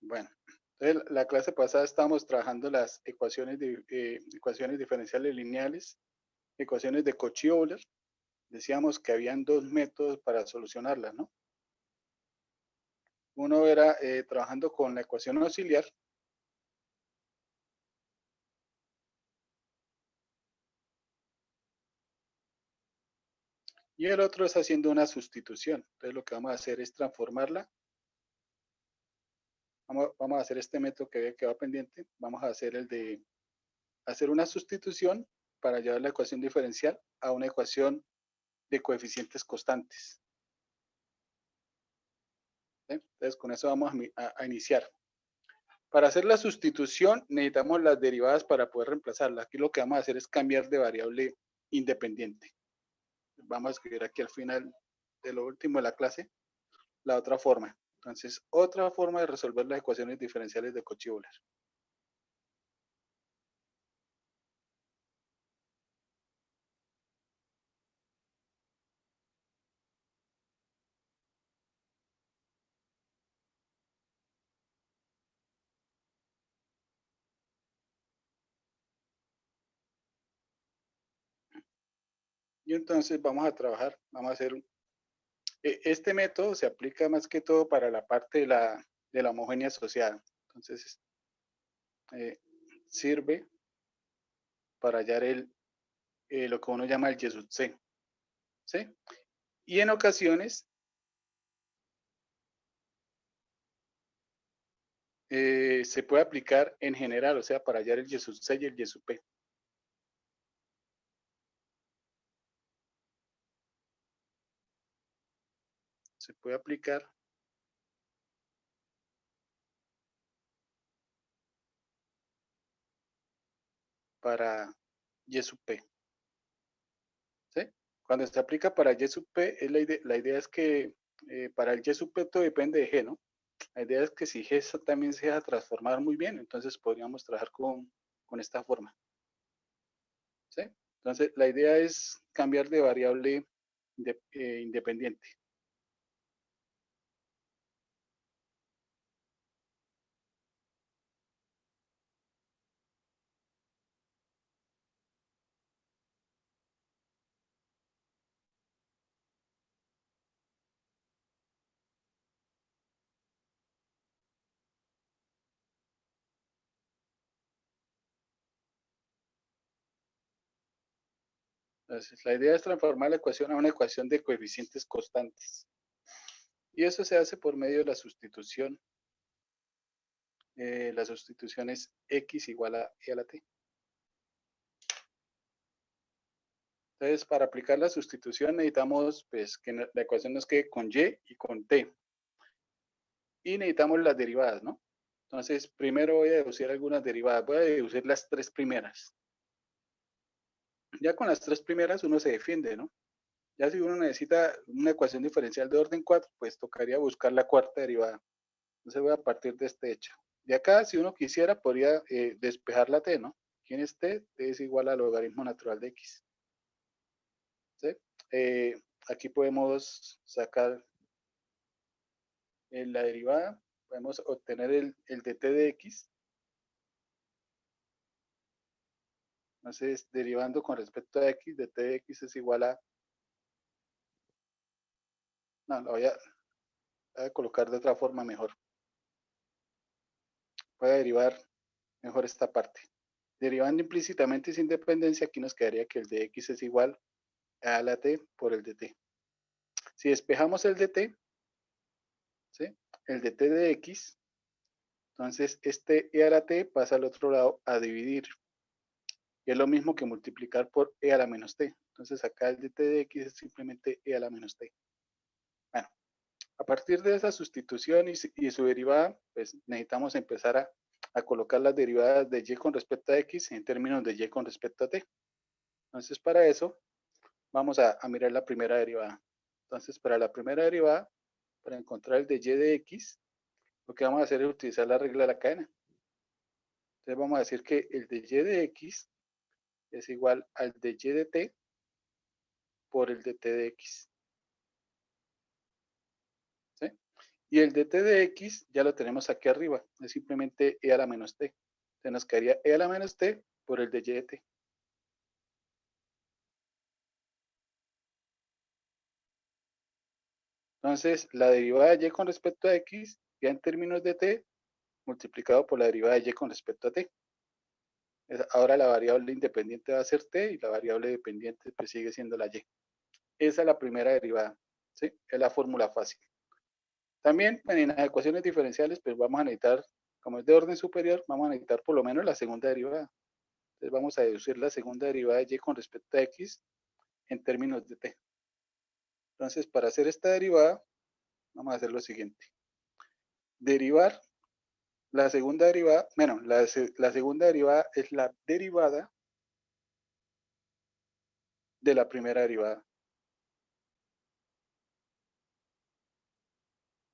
Bueno, entonces la clase pasada estábamos trabajando las ecuaciones diferenciales lineales, ecuaciones de Cauchy-Euler. Decíamos que habían dos métodos para solucionarlas, ¿no? Uno era trabajando con la ecuación auxiliar. Y el otro es haciendo una sustitución. Entonces lo que vamos a hacer es transformarla. Vamos a hacer este método que había quedado pendiente. Vamos a hacer el de hacer una sustitución para llevar la ecuación diferencial a una ecuación de coeficientes constantes. ¿Sí? Entonces con eso vamos a iniciar. Para hacer la sustitución necesitamos las derivadas para poder reemplazarla. Aquí lo que vamos a hacer es cambiar de variable independiente. Vamos a escribir aquí al final de lo último de la clase la otra forma. Entonces, otra forma de resolver las ecuaciones diferenciales de Cauchy-Euler. Y entonces vamos a trabajar, vamos a hacer, este método se aplica más que todo para la parte de la homogénea asociada. Entonces, sirve para hallar lo que uno llama el Y sub C. ¿Sí? Y en ocasiones, se puede aplicar en general, o sea, para hallar el Y sub C y el Y sub P. Se puede aplicar para Y sub P. ¿Sí? Cuando se aplica para Y sub P, la idea es que para el Y sub P todo depende de G, ¿no? La idea es que si G también se deja transformar muy bien, entonces podríamos trabajar con esta forma. ¿Sí? Entonces, la idea es cambiar de variable independiente. Entonces, la idea es transformar la ecuación a una ecuación de coeficientes constantes. Y eso se hace por medio de la sustitución. La sustitución es x igual a e a la t. Entonces, para aplicar la sustitución necesitamos pues, que la ecuación nos quede con y y con t. Y necesitamos las derivadas, ¿no? Entonces, primero voy a deducir algunas derivadas. Voy a deducir las tres primeras. Ya con las tres primeras uno se defiende, ¿no? Ya si uno necesita una ecuación diferencial de orden 4, pues tocaría buscar la cuarta derivada. Entonces voy a partir de este hecho. De acá, si uno quisiera, podría despejar la t, ¿no? ¿Quién es t? T es igual al logaritmo natural de x. ¿Sí? Aquí podemos sacar la derivada. Podemos obtener el dt de x. Entonces, derivando con respecto a x, dt de x es igual a... No, lo voy a colocar de otra forma mejor. Voy a derivar mejor esta parte. Derivando implícitamente sin dependencia, aquí nos quedaría que el de x es igual a la t por el dt. Si despejamos el dt, ¿sí? El dt de x, entonces este e a la t pasa al otro lado a dividir. Y es lo mismo que multiplicar por e a la menos t. Entonces acá el dt de x es simplemente e a la menos t. Bueno, a partir de esa sustitución y su derivada, pues necesitamos empezar a colocar las derivadas de y con respecto a x en términos de y con respecto a t. Entonces para eso vamos a mirar la primera derivada. Entonces para la primera derivada, para encontrar el de y de x, lo que vamos a hacer es utilizar la regla de la cadena. Entonces vamos a decir que el de y de x es igual al de y de t por el de t de x. ¿Sí? Y el dt de x ya lo tenemos aquí arriba, es simplemente e a la menos t. Se nos quedaría e a la menos t por el de y de t. Entonces, la derivada de y con respecto a x, ya en términos de t, multiplicado por la derivada de y con respecto a t. Ahora la variable independiente va a ser t y la variable dependiente pues sigue siendo la y. Esa es la primera derivada, ¿sí? Es la fórmula fácil. También en las ecuaciones diferenciales, pues vamos a necesitar, como es de orden superior, vamos a necesitar por lo menos la segunda derivada. Entonces vamos a deducir la segunda derivada de y con respecto a x en términos de t. Entonces, para hacer esta derivada, vamos a hacer lo siguiente. Derivar la segunda derivada, bueno, la segunda derivada es la derivada de la primera derivada.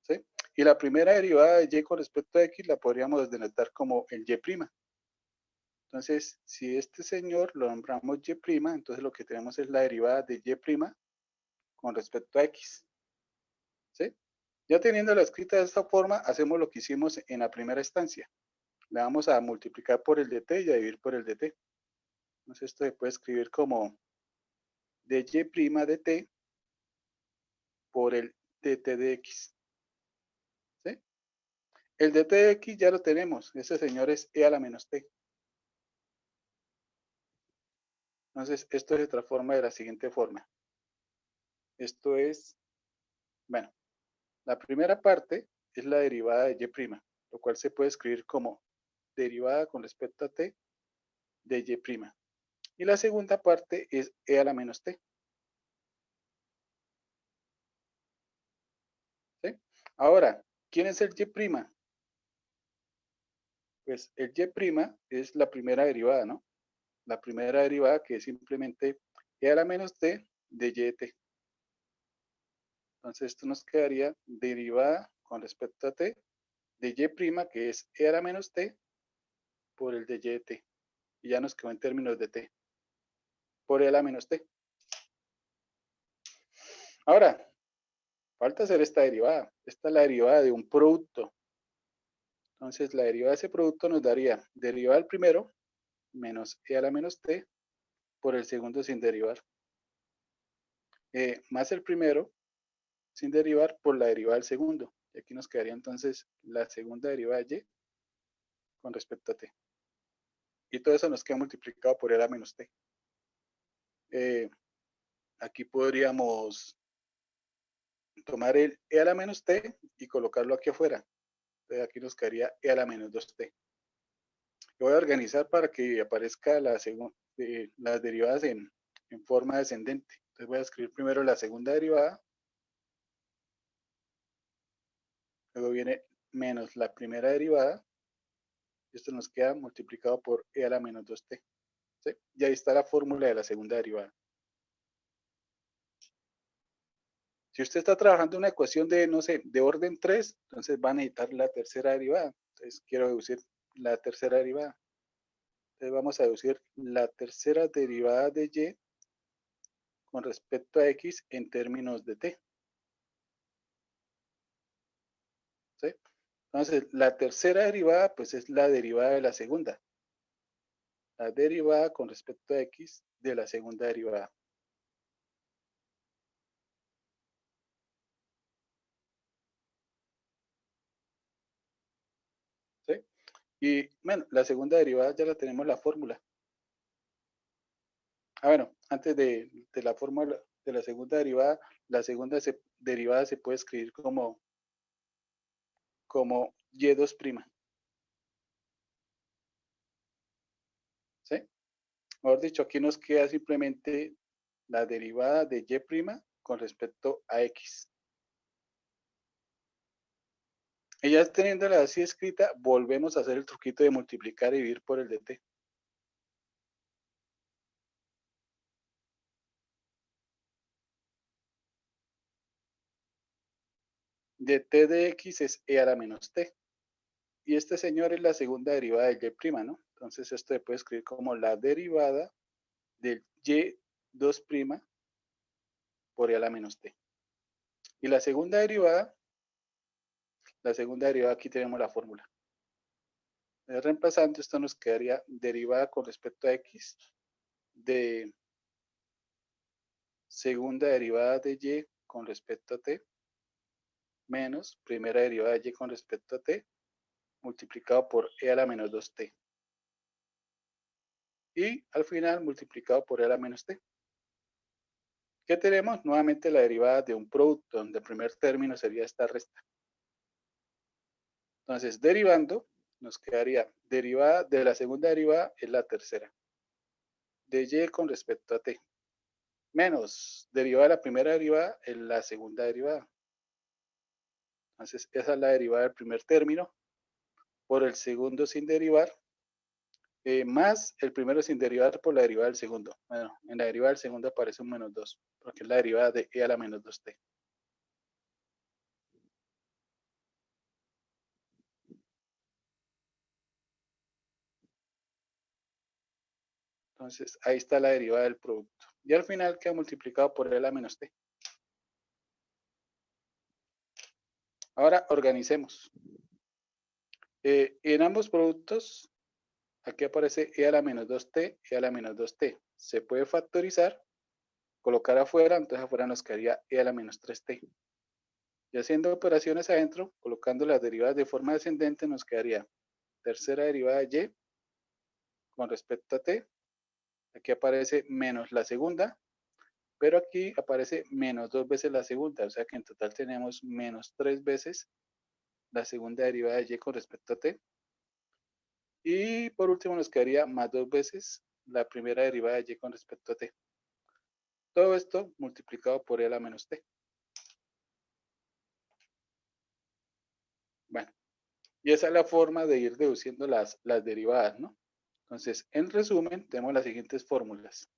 ¿Sí? Y la primera derivada de y con respecto a x la podríamos denotar como el y'. Entonces, si este señor lo nombramos y', entonces lo que tenemos es la derivada de y' con respecto a x. ¿Sí? Ya teniéndola escrita de esta forma, hacemos lo que hicimos en la primera instancia. Le vamos a multiplicar por el dt y a dividir por el dt. Entonces esto se puede escribir como dy' de t por el dt de x. ¿Sí? El dt de x ya lo tenemos. Ese señor es e a la menos t. Entonces esto se transforma de la siguiente forma. Esto es, bueno, la primera parte es la derivada de y', lo cual se puede escribir como derivada con respecto a t de y'. Y la segunda parte es e a la menos t. ¿Sí? Ahora, ¿quién es el y'? Pues el y' es la primera derivada, ¿no? La primera derivada que es simplemente e a la menos t de y'. Entonces esto nos quedaría derivada con respecto a t de y', que es e a la menos t por el de y'. Y ya nos quedó en términos de t por e a la menos t. Ahora, falta hacer esta derivada. Esta es la derivada de un producto. Entonces la derivada de ese producto nos daría derivada del primero menos e a la menos t por el segundo sin derivar. Más el primero sin derivar por la derivada del segundo. Y aquí nos quedaría entonces la segunda derivada de y con respecto a t. Y todo eso nos queda multiplicado por e a la menos t. Aquí podríamos tomar el e a la menos t y colocarlo aquí afuera. Entonces aquí nos quedaría e a la menos 2t. Lo voy a organizar para que aparezca las derivadas en forma descendente. Entonces voy a escribir primero la segunda derivada, luego viene menos la primera derivada, y esto nos queda multiplicado por e a la menos 2t. ¿Sí? Y ahí está la fórmula de la segunda derivada. Si usted está trabajando una ecuación de, no sé, de orden 3, entonces va a necesitar la tercera derivada. Entonces quiero deducir la tercera derivada. Entonces vamos a deducir la tercera derivada de y con respecto a x en términos de t. ¿Sí? Entonces, la tercera derivada, pues es la derivada de la segunda. La derivada con respecto a x de la segunda derivada. ¿Sí? Y bueno, la segunda derivada ya la tenemos la fórmula. Bueno, antes de la fórmula de la segunda derivada, la segunda derivada se puede escribir como y2'. ¿Sí? Mejor dicho, aquí nos queda simplemente la derivada de y' con respecto a x. Y ya teniéndola así escrita, volvemos a hacer el truquito de multiplicar y dividir por el dt. Dt de x es e a la menos t. Y este señor es la segunda derivada del y', ¿no? Entonces esto se puede escribir como la derivada del y2' por e a la menos t. Y la segunda derivada La segunda derivada, aquí tenemos la fórmula. Reemplazando, esto nos quedaría derivada con respecto a x de segunda derivada de y con respecto a t menos primera derivada de y con respecto a t multiplicado por e a la menos 2t. Y al final multiplicado por e a la menos t. ¿Qué tenemos? Nuevamente la derivada de un producto, donde el primer término sería esta resta. Entonces, derivando, nos quedaría derivada de la segunda derivada es la tercera. De y con respecto a t. Menos derivada de la primera derivada es la segunda derivada. Entonces, esa es la derivada del primer término por el segundo sin derivar, más el primero sin derivar por la derivada del segundo. Bueno, en la derivada del segundo aparece un menos 2, porque es la derivada de e a la menos 2t. Entonces, ahí está la derivada del producto. Y al final queda multiplicado por e a la menos t. Ahora organicemos. En ambos productos, aquí aparece e a la menos 2t, e a la menos 2t. Se puede factorizar, colocar afuera, entonces afuera nos quedaría e a la menos 3t. Y haciendo operaciones adentro, colocando las derivadas de forma descendente, nos quedaría tercera derivada de y con respecto a t. Aquí aparece menos la segunda, pero aquí aparece menos 2 veces la segunda, o sea que en total tenemos menos 3 veces la segunda derivada de y con respecto a t. Y por último nos quedaría más 2 veces la primera derivada de y con respecto a t. Todo esto multiplicado por e a la menos t. Bueno, y esa es la forma de ir deduciendo las derivadas, ¿no? Entonces, en resumen, tenemos las siguientes fórmulas.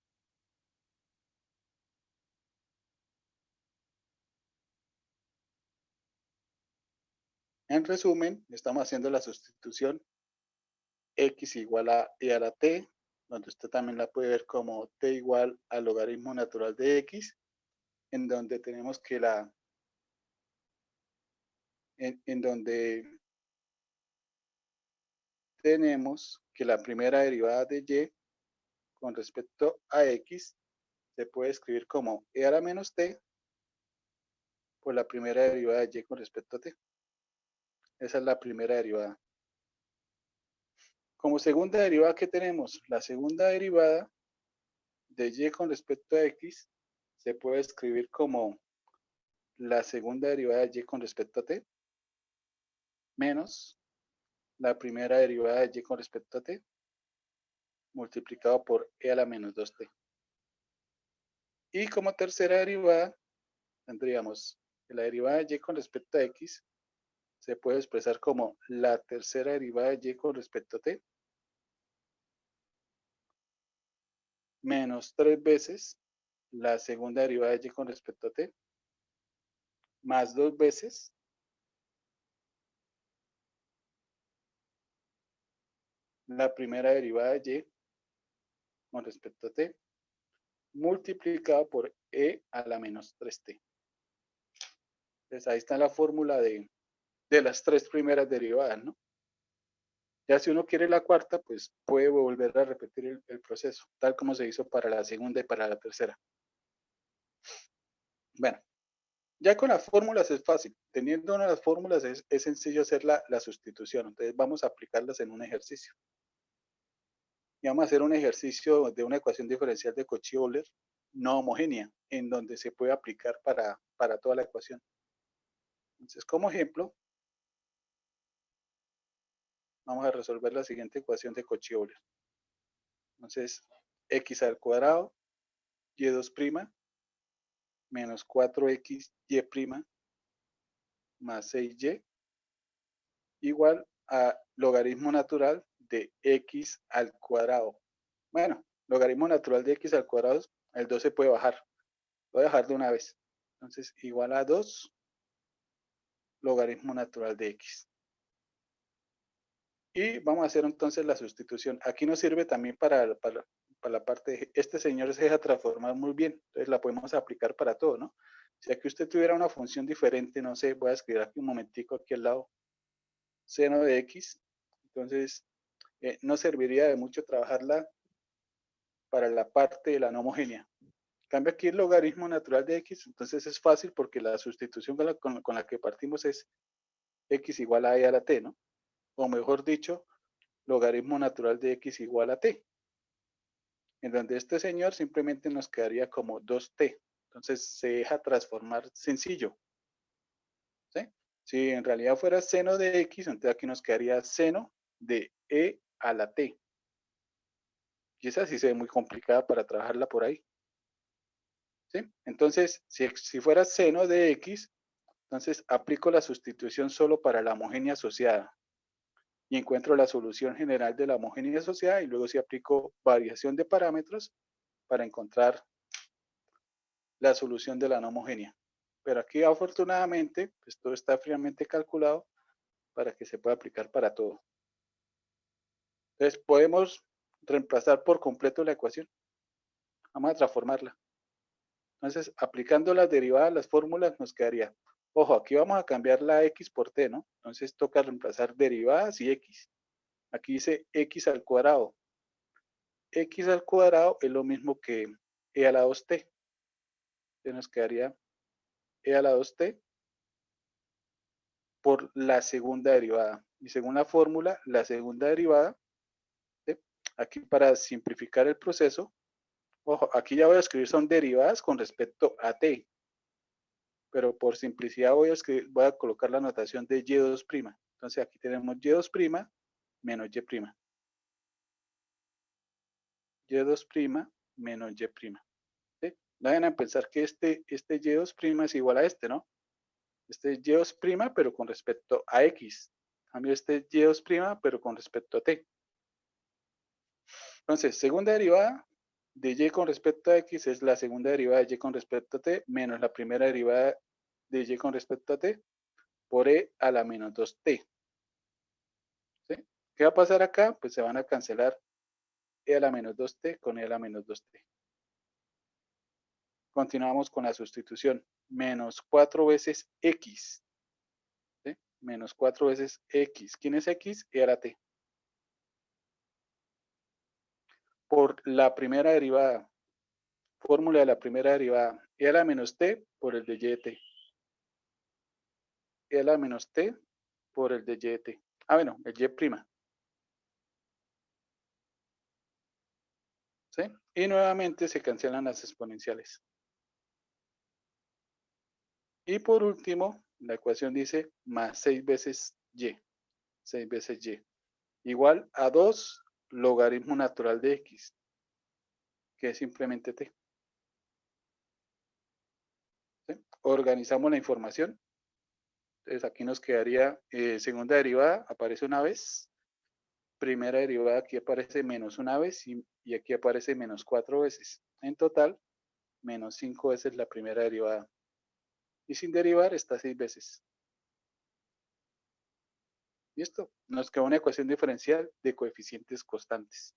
En resumen, estamos haciendo la sustitución x igual a e a la t, donde usted también la puede ver como t igual al logaritmo natural de x, en donde tenemos que en donde tenemos que la primera derivada de y con respecto a x se puede escribir como e a la menos t por la primera derivada de y con respecto a t. Esa es la primera derivada. Como segunda derivada, ¿qué tenemos? La segunda derivada de y con respecto a x se puede escribir como la segunda derivada de y con respecto a t menos la primera derivada de y con respecto a t multiplicado por e a la menos 2t. Y como tercera derivada tendríamos que la derivada de y con respecto a x se puede expresar como la tercera derivada de y con respecto a t menos 3 veces la segunda derivada de y con respecto a t más 2 veces la primera derivada de y con respecto a t multiplicado por e a la menos 3t. Entonces ahí está la fórmula de las tres primeras derivadas, ¿no? Ya si uno quiere la cuarta, pues puede volver a repetir el proceso, tal como se hizo para la segunda y para la tercera. Bueno, ya con las fórmulas es fácil. Teniendo una de las fórmulas es sencillo hacer la sustitución. Entonces vamos a aplicarlas en un ejercicio. Y vamos a hacer un ejercicio de una ecuación diferencial de Cauchy-Euler no homogénea, en donde se puede aplicar para toda la ecuación. Entonces, como ejemplo, vamos a resolver la siguiente ecuación de Cauchy-Euler. Entonces, x al cuadrado, y2' menos 4xy' más 6y igual a logaritmo natural de x al cuadrado. Bueno, logaritmo natural de x al cuadrado, el 2 se puede bajar. Lo voy a dejar de una vez. Entonces, igual a 2 logaritmo natural de x. Y vamos a hacer entonces la sustitución. Aquí nos sirve también para la parte de G. Este señor se deja transformar muy bien, entonces la podemos aplicar para todo, ¿no? Si aquí usted tuviera una función diferente, no sé, voy a escribir aquí un momentico aquí al lado, seno de X, entonces no serviría de mucho trabajarla para la parte de la no homogénea. Cambia aquí el logaritmo natural de X, entonces es fácil porque la sustitución con la que partimos es X igual a E a la T, ¿no? O mejor dicho, logaritmo natural de X igual a T. En donde este señor simplemente nos quedaría como 2T. Entonces se deja transformar sencillo. ¿Sí? Si en realidad fuera seno de X, entonces aquí nos quedaría seno de E a la T. Y esa sí se ve muy complicada para trabajarla por ahí. ¿Sí? Entonces, si fuera seno de X, entonces aplico la sustitución solo para la homogénea asociada y encuentro la solución general de la homogénea asociada y luego sí aplico variación de parámetros para encontrar la solución de la no homogénea. Pero aquí afortunadamente, pues todo está fríamente calculado para que se pueda aplicar para todo. Entonces podemos reemplazar por completo la ecuación. Vamos a transformarla. Entonces, aplicando las derivadas, las fórmulas, nos quedaría. Ojo, aquí vamos a cambiar la x por t, ¿no? Entonces toca reemplazar derivadas y x. Aquí dice x al cuadrado. X al cuadrado es lo mismo que e a la 2t. Entonces nos quedaría e a la 2t por la segunda derivada. Y según la fórmula, la segunda derivada, ¿sí? Aquí para simplificar el proceso, ojo, aquí ya voy a escribir son derivadas con respecto a t, pero por simplicidad voy a colocar la notación de y2'. Entonces aquí tenemos y2' menos y'. y2' menos y'. ¿Sí? No vayan a pensar que este y2' es igual a este, ¿no? Este es y2', pero con respecto a x. A cambio, este es y2', pero con respecto a t. Entonces, segunda derivada de y con respecto a x es la segunda derivada de y con respecto a t menos la primera derivada de y con respecto a t por e a la menos 2t. ¿Sí? ¿Qué va a pasar acá? Pues se van a cancelar e a la menos 2t con e a la menos 2t. Continuamos con la sustitución. Menos 4 veces x. ¿Sí? Menos 4 veces x. ¿Quién es x? E a la t. Por la primera derivada. Fórmula de la primera derivada. E a la menos t por el de y de t. E a la menos t por el de y de t. Ah, bueno, el y'. ¿Sí? Y nuevamente se cancelan las exponenciales. Y por último, la ecuación dice más 6 veces y. 6 veces y. Igual a 2 logaritmo natural de x, que es simplemente t. ¿Sí? Organizamos la información. Entonces aquí nos quedaría segunda derivada, aparece una vez. Primera derivada aquí aparece menos una vez y aquí aparece menos 4 veces. En total, menos 5 veces la primera derivada. Y sin derivar está 6 veces. ¿Listo? Nos queda una ecuación diferencial de coeficientes constantes.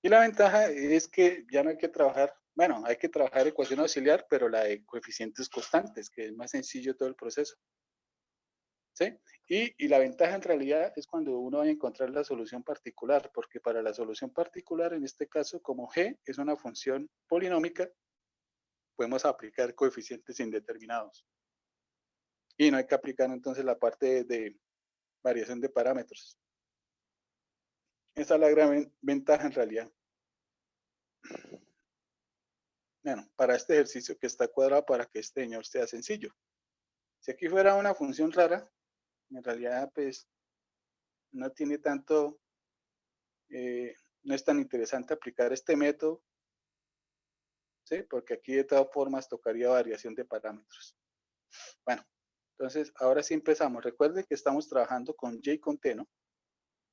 Y la ventaja es que ya no hay que trabajar, bueno, hay que trabajar ecuación auxiliar, pero la de coeficientes constantes, que es más sencillo todo el proceso. ¿Sí? Y la ventaja en realidad es cuando uno va a encontrar la solución particular, porque para la solución particular, en este caso, como g es una función polinómica, podemos aplicar coeficientes indeterminados. Y no hay que aplicar entonces la parte de variación de parámetros. Esa es la gran ventaja en realidad. Bueno, para este ejercicio que está cuadrado para que este señor sea sencillo. Si aquí fuera una función rara, en realidad pues no tiene tanto, no es tan interesante aplicar este método, ¿sí? Porque aquí de todas formas tocaría variación de parámetros. Bueno, entonces ahora sí empezamos. Recuerden que estamos trabajando con y con t, ¿no?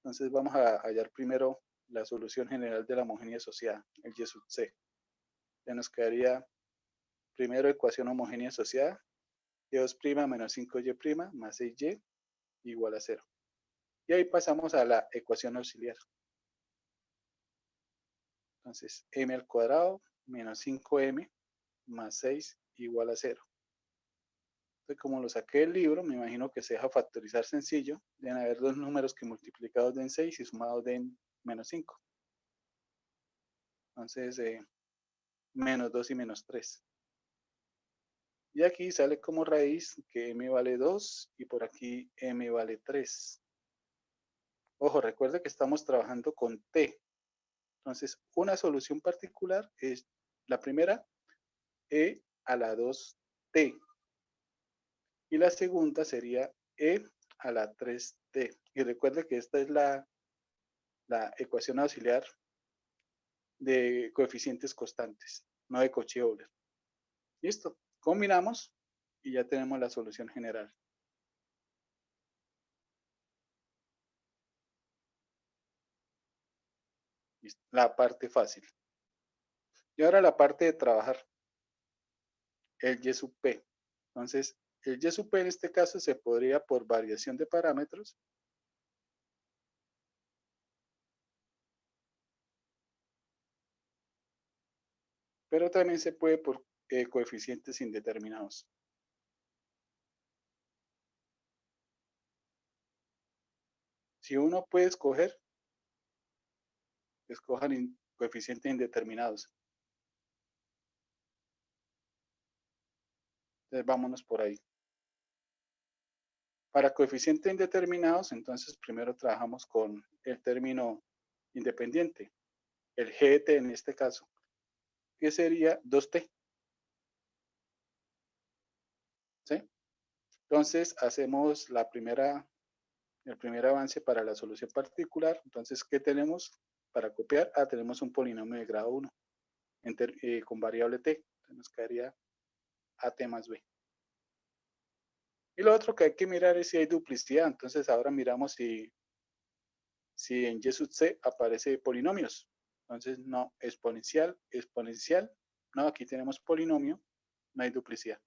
Entonces vamos a hallar primero la solución general de la homogénea asociada, el y sub c. Ya nos quedaría primero ecuación homogénea asociada, y2' menos 5y' más 6y igual a 0. Y ahí pasamos a la ecuación auxiliar. Entonces, m al cuadrado menos 5m más 6 igual a 0. Entonces, como lo saqué del libro, me imagino que se deja factorizar sencillo. Deben haber dos números que multiplicados den 6 y sumados den menos 5. Entonces, menos 2 y menos 3. Y aquí sale como raíz que m vale 2 y por aquí m vale 3. Ojo, recuerde que estamos trabajando con t. Entonces, una solución particular es la primera, e a la 2t. Y la segunda sería e a la 3t. Y recuerde que esta es la ecuación auxiliar de coeficientes constantes, no de Cauchy-Euler. Listo. Combinamos y ya tenemos la solución general. Listo. La parte fácil. Y ahora la parte de trabajar. El y sub p. Entonces, el y sub p en este caso se podría por variación de parámetros. Pero también se puede por coeficientes indeterminados. Si uno puede escoger, escojan coeficientes indeterminados. Entonces vámonos por ahí. Para coeficientes indeterminados, entonces primero trabajamos con el término independiente, el GT en este caso, que sería 2t. ¿Sí? Entonces hacemos el primer avance para la solución particular. Entonces, ¿qué tenemos para copiar? Tenemos un polinomio de grado 1 con variable t. Entonces nos quedaría at más b. Y lo otro que hay que mirar es si hay duplicidad. Entonces ahora miramos si en y sub c aparece polinomios. Entonces no, exponencial, exponencial. No, aquí tenemos polinomio, no hay duplicidad.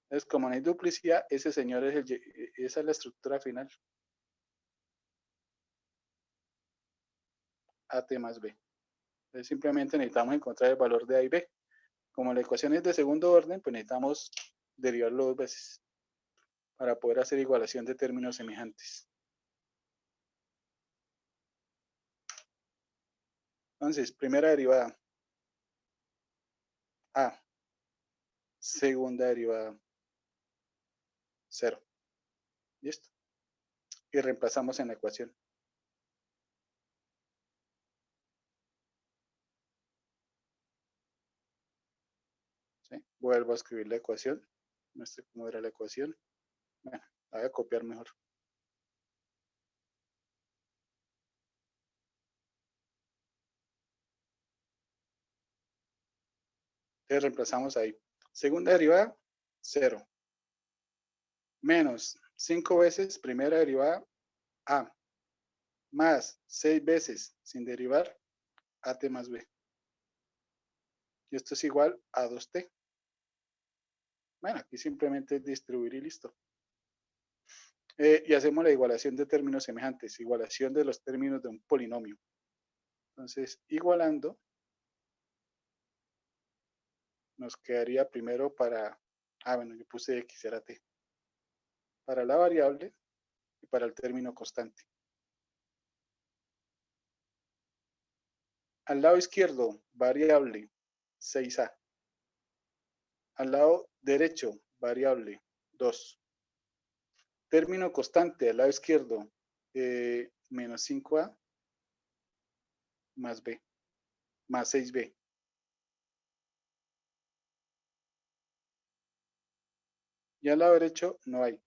Entonces como no hay duplicidad, ese señor es esa es la estructura final. At más b. Entonces simplemente necesitamos encontrar el valor de a y b. Como la ecuación es de segundo orden, pues necesitamos derivarlo dos veces para poder hacer igualación de términos semejantes. Entonces, primera derivada, a. Segunda derivada, 0. ¿Listo? Y reemplazamos en la ecuación. ¿Sí? Vuelvo a escribir la ecuación. No sé cómo era la ecuación. Bueno, la voy a copiar mejor. Entonces reemplazamos ahí. Segunda derivada, 0. Menos 5 veces primera derivada, a. Más 6 veces sin derivar, at más b. Y esto es igual a 2t. Bueno, aquí simplemente es distribuir y listo. Y hacemos la igualación de términos semejantes, igualación de los términos de un polinomio. Entonces, igualando, nos quedaría primero para, bueno, yo puse x era t, para la variable y para el término constante. Al lado izquierdo, variable 6a. Al lado derecho, variable 2. Término constante al lado izquierdo, menos 5a más b, más 6b. Y al lado derecho no hay.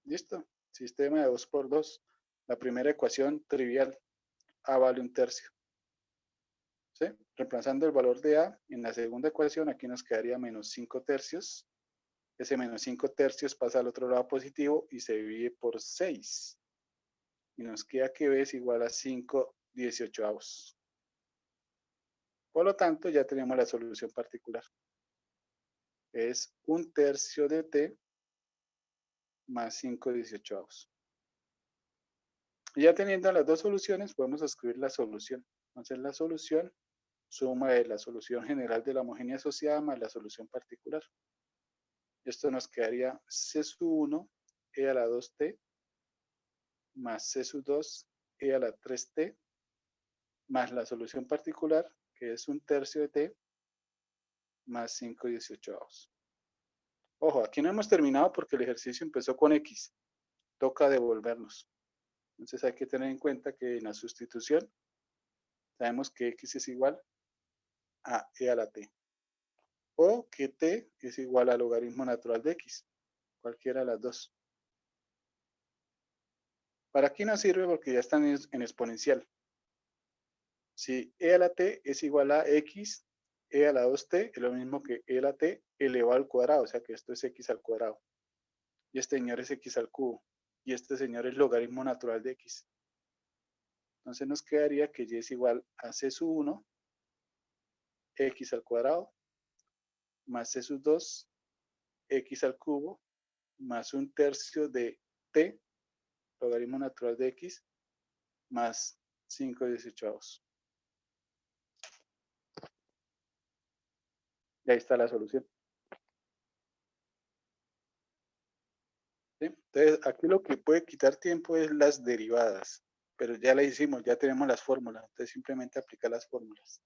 ¿Listo? Sistema de 2 por 2. La primera ecuación trivial. A vale 1/3. ¿Sí? Reemplazando el valor de A en la segunda ecuación, aquí nos quedaría menos 5/3. Ese menos 5/3 pasa al otro lado positivo y se divide por 6. Y nos queda que B es igual a 5/18. Por lo tanto, ya tenemos la solución particular. Es 1/3 de t más 5/18. Ya teniendo las dos soluciones, podemos escribir la solución. Entonces, la solución, suma de la solución general de la homogénea asociada más la solución particular. Esto nos quedaría C sub 1 e a la 2t más C sub 2 e a la 3t más la solución particular, que es 1/3 de t, más 5/18. Ojo, aquí no hemos terminado porque el ejercicio empezó con x. Toca devolvernos. Entonces hay que tener en cuenta que en la sustitución sabemos que x es igual a e a la t. O que t es igual al logaritmo natural de x. Cualquiera de las dos. Para aquí nos sirve porque ya están en exponencial. Si e a la t es igual a x, e a la 2t es lo mismo que e a la t elevado al cuadrado. O sea que esto es x al cuadrado. Y este señor es x al cubo. Y este señor es logaritmo natural de x. Entonces nos quedaría que y es igual a c sub 1, x al cuadrado, más c sub 2, x al cubo, más 1/3 de t, logaritmo natural de x, más 5/18. Y ahí está la solución. ¿Sí? Entonces, aquí lo que puede quitar tiempo es las derivadas, pero ya la hicimos, ya tenemos las fórmulas, entonces simplemente aplicar las fórmulas.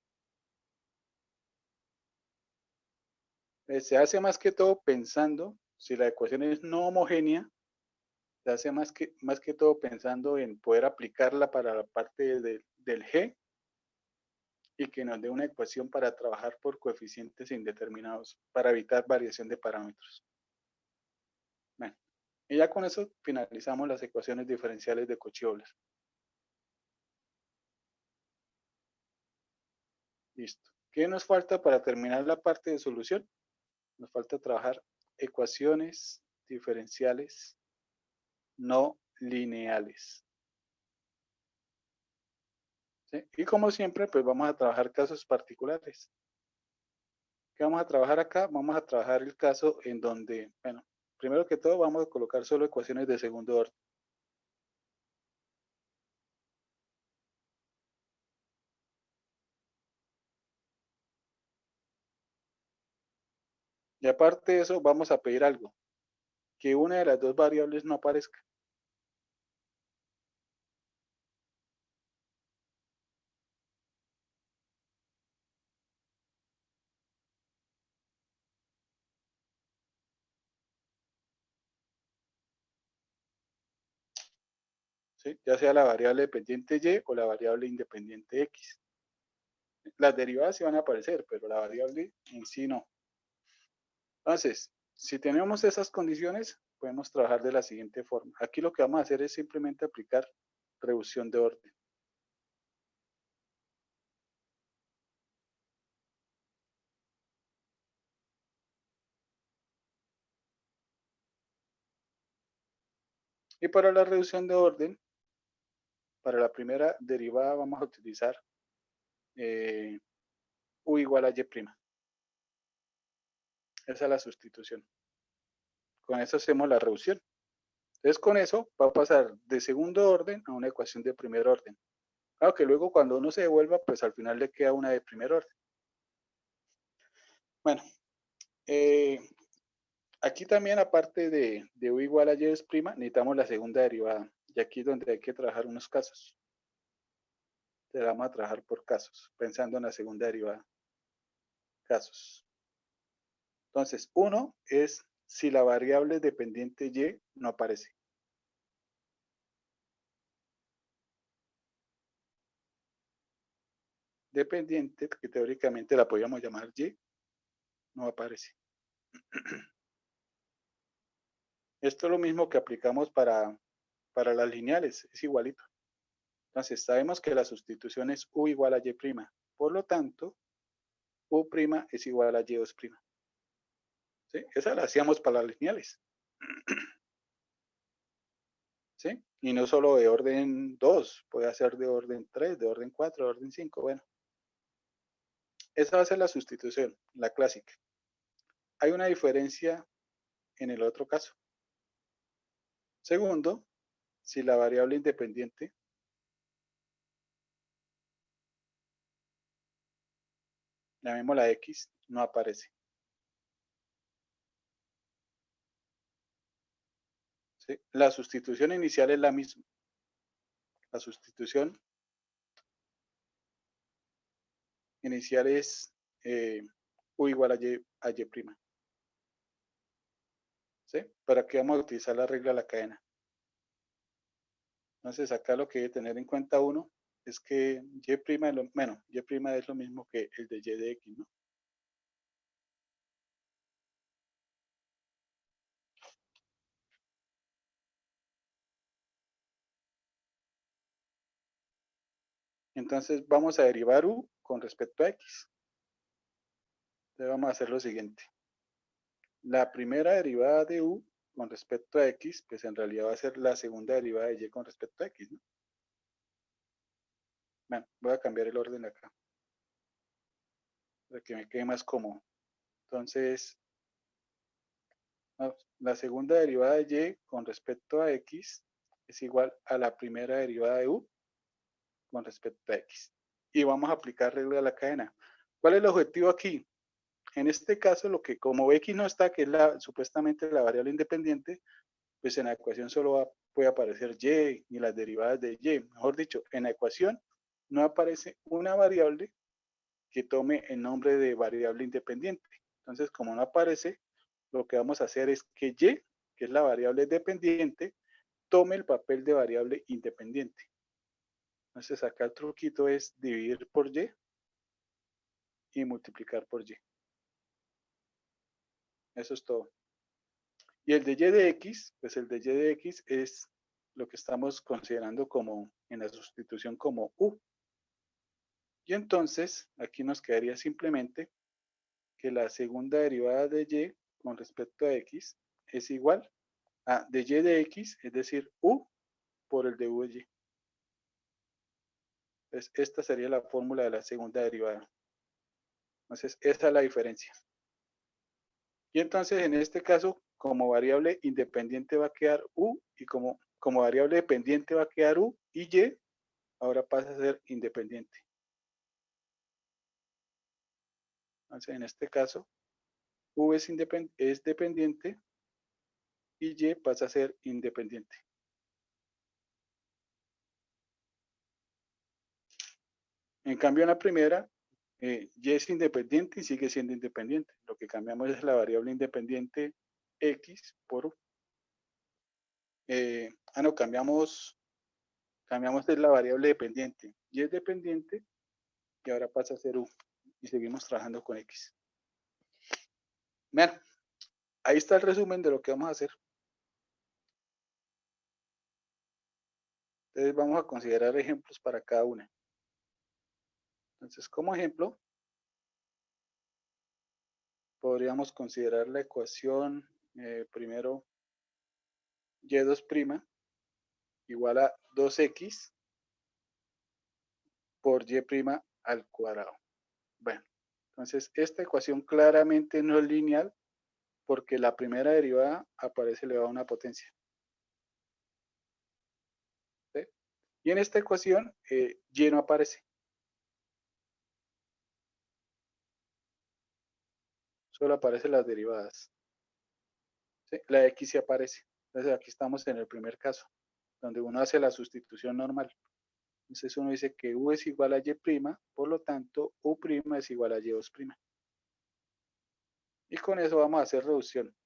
Se hace más que todo pensando, si la ecuación es no homogénea, se hace más que todo pensando en poder aplicarla para la parte del G y que nos dé una ecuación para trabajar por coeficientes indeterminados, para evitar variación de parámetros. Bueno, y ya con eso finalizamos las ecuaciones diferenciales de Cauchy-Euler. Listo. ¿Qué nos falta para terminar la parte de solución? Nos falta trabajar ecuaciones diferenciales no lineales. ¿Sí? Y como siempre, pues vamos a trabajar casos particulares. ¿Qué vamos a trabajar acá? Vamos a trabajar el caso en donde, bueno, primero que todo vamos a colocar solo ecuaciones de segundo orden. Y aparte de eso, vamos a pedir algo, que una de las dos variables no aparezca. ¿Sí? Ya sea la variable dependiente y o la variable independiente x. Las derivadas sí van a aparecer, pero la variable en sí no. Entonces, si tenemos esas condiciones, podemos trabajar de la siguiente forma. Aquí lo que vamos a hacer es simplemente aplicar reducción de orden. Y para la reducción de orden, para la primera derivada vamos a utilizar u igual a y'. Esa es la sustitución. Con eso hacemos la reducción. Entonces con eso va a pasar de segundo orden a una ecuación de primer orden. Claro que luego cuando uno se devuelva, pues al final le queda una de primer orden. Bueno, aquí también aparte de u igual a y', necesitamos la segunda derivada. Y aquí es donde hay que trabajar unos casos. Entonces vamos a trabajar por casos, pensando en la segunda derivada. Casos. Entonces, uno es si la variable dependiente y no aparece. Dependiente, que teóricamente la podríamos llamar y, no aparece. Esto es lo mismo que aplicamos para las lineales, es igualito. Entonces, sabemos que la sustitución es u igual a y'. Por lo tanto, u' es igual a y2'. ¿Sí? Esa la hacíamos para las lineales. ¿Sí? Y no solo de orden 2, puede ser de orden 3, de orden 4, de orden 5. Bueno, esa va a ser la sustitución, la clásica. Hay una diferencia en el otro caso. Segundo, si la variable independiente llamémosla X, no aparece. ¿Sí? La sustitución inicial es la misma. La sustitución inicial es U igual a Y prima. ¿Sí? ¿Para qué vamos a utilizar la regla de la cadena? Entonces acá lo que debe tener en cuenta uno es que Y prima es Y prima es lo mismo que el de Y de X, ¿no? Entonces vamos a derivar U con respecto a X. Entonces vamos a hacer lo siguiente. La primera derivada de U con respecto a X, pues en realidad va a ser la segunda derivada de Y con respecto a X, ¿no? Bueno, voy a cambiar el orden acá, para que me quede más cómodo. Entonces, la segunda derivada de Y con respecto a X es igual a la primera derivada de U con respecto a X. Y vamos a aplicar regla de la cadena. ¿Cuál es el objetivo aquí? En este caso, como X no está, que es supuestamente la variable independiente, pues en la ecuación solo puede aparecer Y y las derivadas de Y. Mejor dicho, en la ecuación no aparece una variable que tome el nombre de variable independiente. Entonces, como no aparece, lo que vamos a hacer es que Y, que es la variable dependiente, tome el papel de variable independiente. Entonces, acá el truquito es dividir por y multiplicar por Y. Eso es todo. Y el de Y de X, pues el de Y de X es lo que estamos considerando como en la sustitución como U. Y entonces, aquí nos quedaría simplemente que la segunda derivada de Y con respecto a X es igual a de Y de X, es decir, U por el de U de Y. Entonces, esta sería la fórmula de la segunda derivada. Entonces, esa es la diferencia. Y entonces, en este caso, como variable independiente va a quedar U y como variable dependiente va a quedar U y Y, ahora pasa a ser independiente. Entonces, en este caso, U es dependiente y Y pasa a ser independiente. En cambio, en la primera, Y es independiente y sigue siendo independiente. Lo que cambiamos es la variable independiente X por U. No, cambiamos de la variable dependiente. Y es dependiente y ahora pasa a ser U. Y seguimos trabajando con X. Bueno, ahí está el resumen de lo que vamos a hacer. Entonces vamos a considerar ejemplos para cada una. Entonces, como ejemplo, podríamos considerar la ecuación primero y2' igual a 2x por y' al cuadrado. Bueno, entonces esta ecuación claramente no es lineal porque la primera derivada aparece elevada a una potencia. ¿Sí? Y en esta ecuación y no aparece. Solo aparecen las derivadas. ¿Sí? La x sí aparece. Entonces aquí estamos en el primer caso, donde uno hace la sustitución normal. Entonces uno dice que U es igual a Y', por lo tanto U' es igual a Y2'. Y con eso vamos a hacer reducción.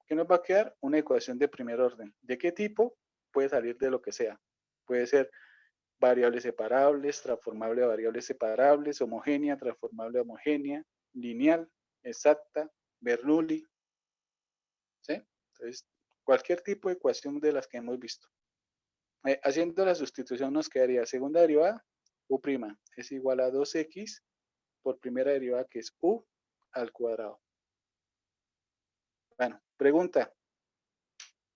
¿Qué nos va a quedar? Una ecuación de primer orden. ¿De qué tipo? Puede salir de lo que sea. Puede ser variables separables, transformable a variables separables, homogénea, transformable a homogénea, lineal, exacta, Bernoulli. ¿Sí? Entonces, cualquier tipo de ecuación de las que hemos visto. Haciendo la sustitución nos quedaría segunda derivada, U' es igual a 2x por primera derivada que es U al cuadrado. Bueno, pregunta.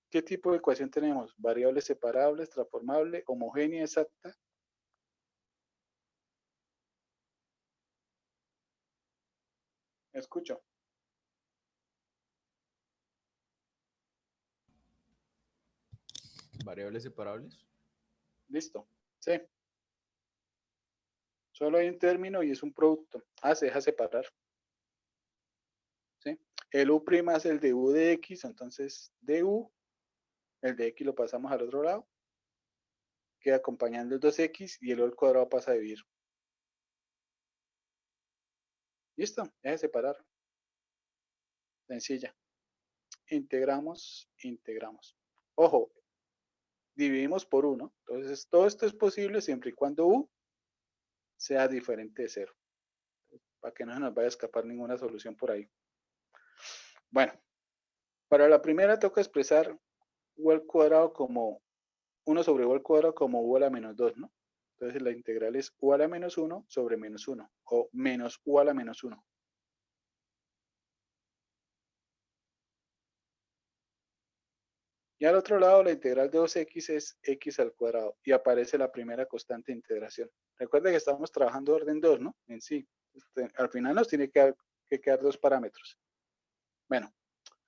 ¿Qué tipo de ecuación tenemos? Variables separables, transformable, homogénea, exacta. Escucho. Variables separables. Listo. Sí. Solo hay un término y es un producto. Se deja separar. ¿Sí? El U' es el de U de X, entonces de U, el de X lo pasamos al otro lado. Queda acompañando el 2X y el U al cuadrado pasa a dividir. Listo, deja separar. Sencilla. Integramos, integramos. Ojo, dividimos por 1. Entonces, todo esto es posible siempre y cuando U sea diferente de 0. Para que no se nos vaya a escapar ninguna solución por ahí. Bueno, para la primera toca expresar U al cuadrado como 1 sobre U al cuadrado como U a la menos 2, ¿no? Entonces la integral es U a la menos 1 sobre menos 1 o menos U a la menos 1. Y al otro lado la integral de 2x es x al cuadrado y aparece la primera constante de integración. Recuerda que estamos trabajando orden 2, ¿no? En sí. Al final nos tiene que quedar dos parámetros. Bueno,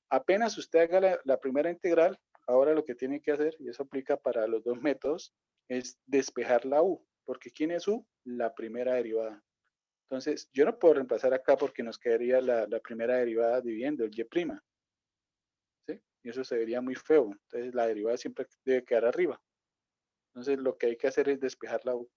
apenas usted haga la primera integral, ahora lo que tiene que hacer, y eso aplica para los dos métodos, es despejar la u. Porque ¿quién es u? La primera derivada. Entonces, yo no puedo reemplazar acá porque nos quedaría la primera derivada dividiendo el y'. ¿Sí? Y eso se vería muy feo. Entonces, la derivada siempre debe quedar arriba. Entonces, lo que hay que hacer es despejar la u.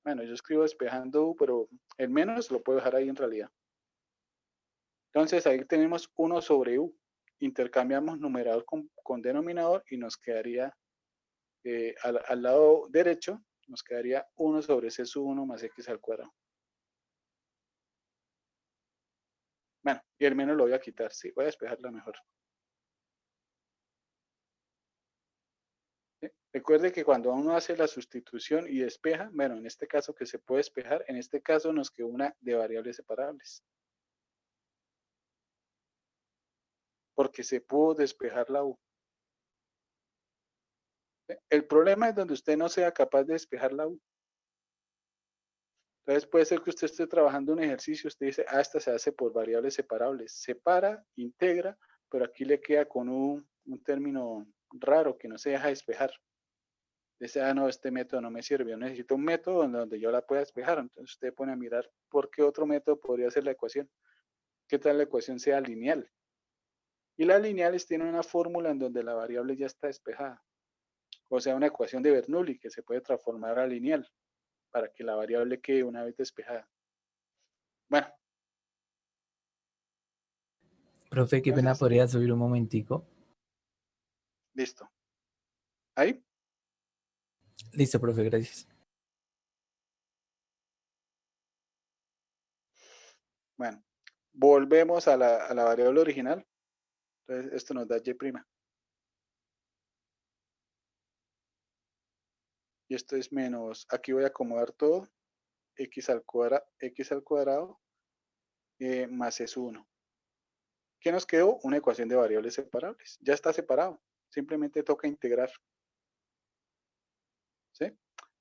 Bueno, yo escribo despejando u, pero el menos lo puedo dejar ahí en realidad. Entonces, ahí tenemos 1 sobre u. Intercambiamos numerador con denominador y nos quedaría al lado derecho, nos quedaría 1 sobre c sub 1 más x al cuadrado. Bueno, y el menos lo voy a quitar, sí, voy a despejarla mejor. ¿Sí? Recuerde que cuando uno hace la sustitución y despeja, bueno, en este caso que se puede despejar, en este caso nos quedó una de variables separables. Porque se pudo despejar la u. ¿Sí? El problema es donde usted no sea capaz de despejar la u. Entonces puede ser que usted esté trabajando un ejercicio, usted dice, esta se hace por variables separables. Separa, integra, pero aquí le queda con un término raro que no se deja despejar. Dice, no, este método no me sirve, yo necesito un método donde yo la pueda despejar. Entonces usted pone a mirar por qué otro método podría ser la ecuación. ¿Qué tal la ecuación sea lineal? Y las lineales tienen una fórmula en donde la variable ya está despejada. O sea, una ecuación de Bernoulli que se puede transformar a lineal para que la variable quede una vez despejada. Bueno. Profe, qué pena, ¿podría subir un momentico? Listo. ¿Ahí? Listo, profe, gracias. Bueno, volvemos a la variable original. Entonces, esto nos da y'. Y esto es menos, aquí voy a acomodar todo, x al cuadrado más es 1. ¿Qué nos quedó? Una ecuación de variables separables. Ya está separado. Simplemente toca integrar. ¿Sí?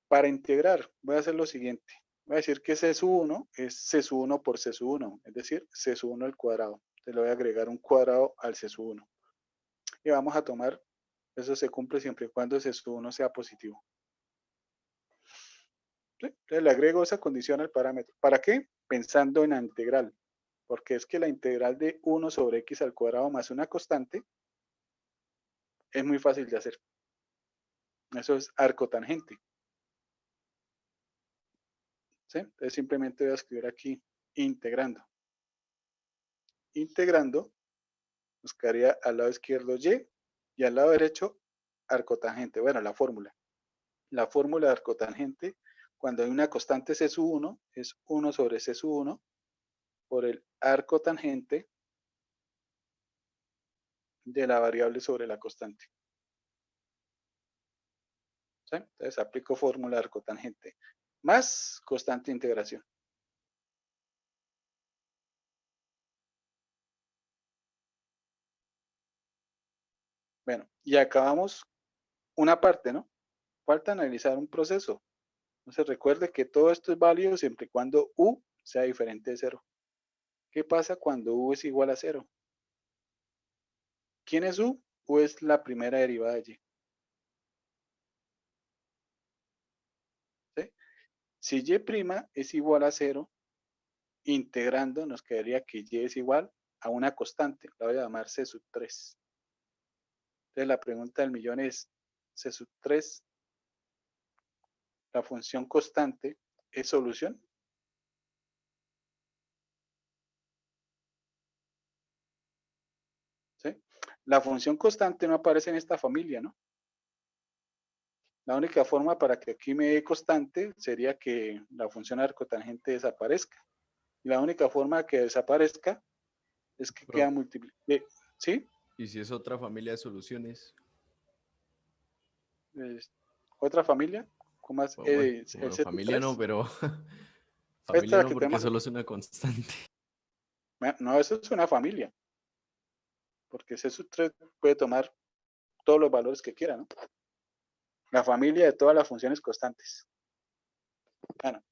Para integrar, voy a hacer lo siguiente. Voy a decir que c sub 1 es c sub 1 por c sub 1, es decir, c sub 1 al cuadrado. Entonces le voy a agregar un cuadrado al c sub 1. Y vamos a tomar, eso se cumple siempre y cuando c sub 1 sea positivo. ¿Sí? Entonces le agrego esa condición al parámetro. ¿Para qué? Pensando en la integral. Porque es que la integral de 1 sobre x al cuadrado más una constante es muy fácil de hacer. Eso es arco tangente. ¿Sí? Entonces simplemente voy a escribir aquí integrando. Integrando, nos quedaría al lado izquierdo y al lado derecho arco tangente. Bueno, la fórmula. La fórmula de arco tangente, cuando hay una constante c sub 1, es 1 sobre c sub 1 por el arco tangente de la variable sobre la constante. ¿Sí? Entonces aplico fórmula de arco tangente más constante de integración. Bueno, y acabamos una parte, ¿no? Falta analizar un proceso. Entonces recuerde que todo esto es válido siempre y cuando u sea diferente de 0. ¿Qué pasa cuando u es igual a 0? ¿Quién es u? U es la primera derivada de y. Si y' es igual a 0, integrando nos quedaría que y es igual a una constante, la voy a llamar C sub 3. Entonces la pregunta del millón es, C sub 3, la función constante, ¿es solución? ¿Sí? La función constante no aparece en esta familia, ¿no? La única forma para que aquí me dé constante sería que la función arcotangente desaparezca. Y la única forma que desaparezca es que queda multiplicado. ¿Sí? ¿Y si es otra familia de soluciones? ¿Otra familia? ¿Cómo más? Bueno, El bueno, C sub familia no, 3. pero Esta es familia la no que porque tenemos solo aquí. es una constante. No, eso es una familia. Porque C sub 3 puede tomar todos los valores que quiera, ¿no? La familia de todas las funciones constantes. Bueno,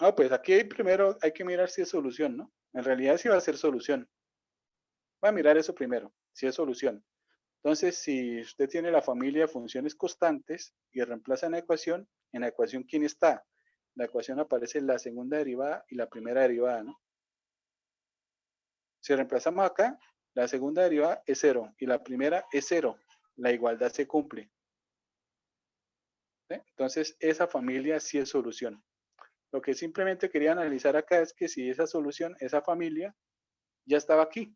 no, pues aquí primero hay que mirar si es solución, ¿no? En realidad sí va a ser solución. Voy a mirar eso primero, si es solución. Entonces, si usted tiene la familia de funciones constantes y reemplaza en la ecuación ¿quién está? La ecuación aparece la segunda derivada y la primera derivada, ¿no? Si reemplazamos acá, la segunda derivada es 0 y la primera es 0. La igualdad se cumple. ¿Sí? Entonces, esa familia sí es solución. Lo que simplemente quería analizar acá es que si esa solución, esa familia, ya estaba aquí.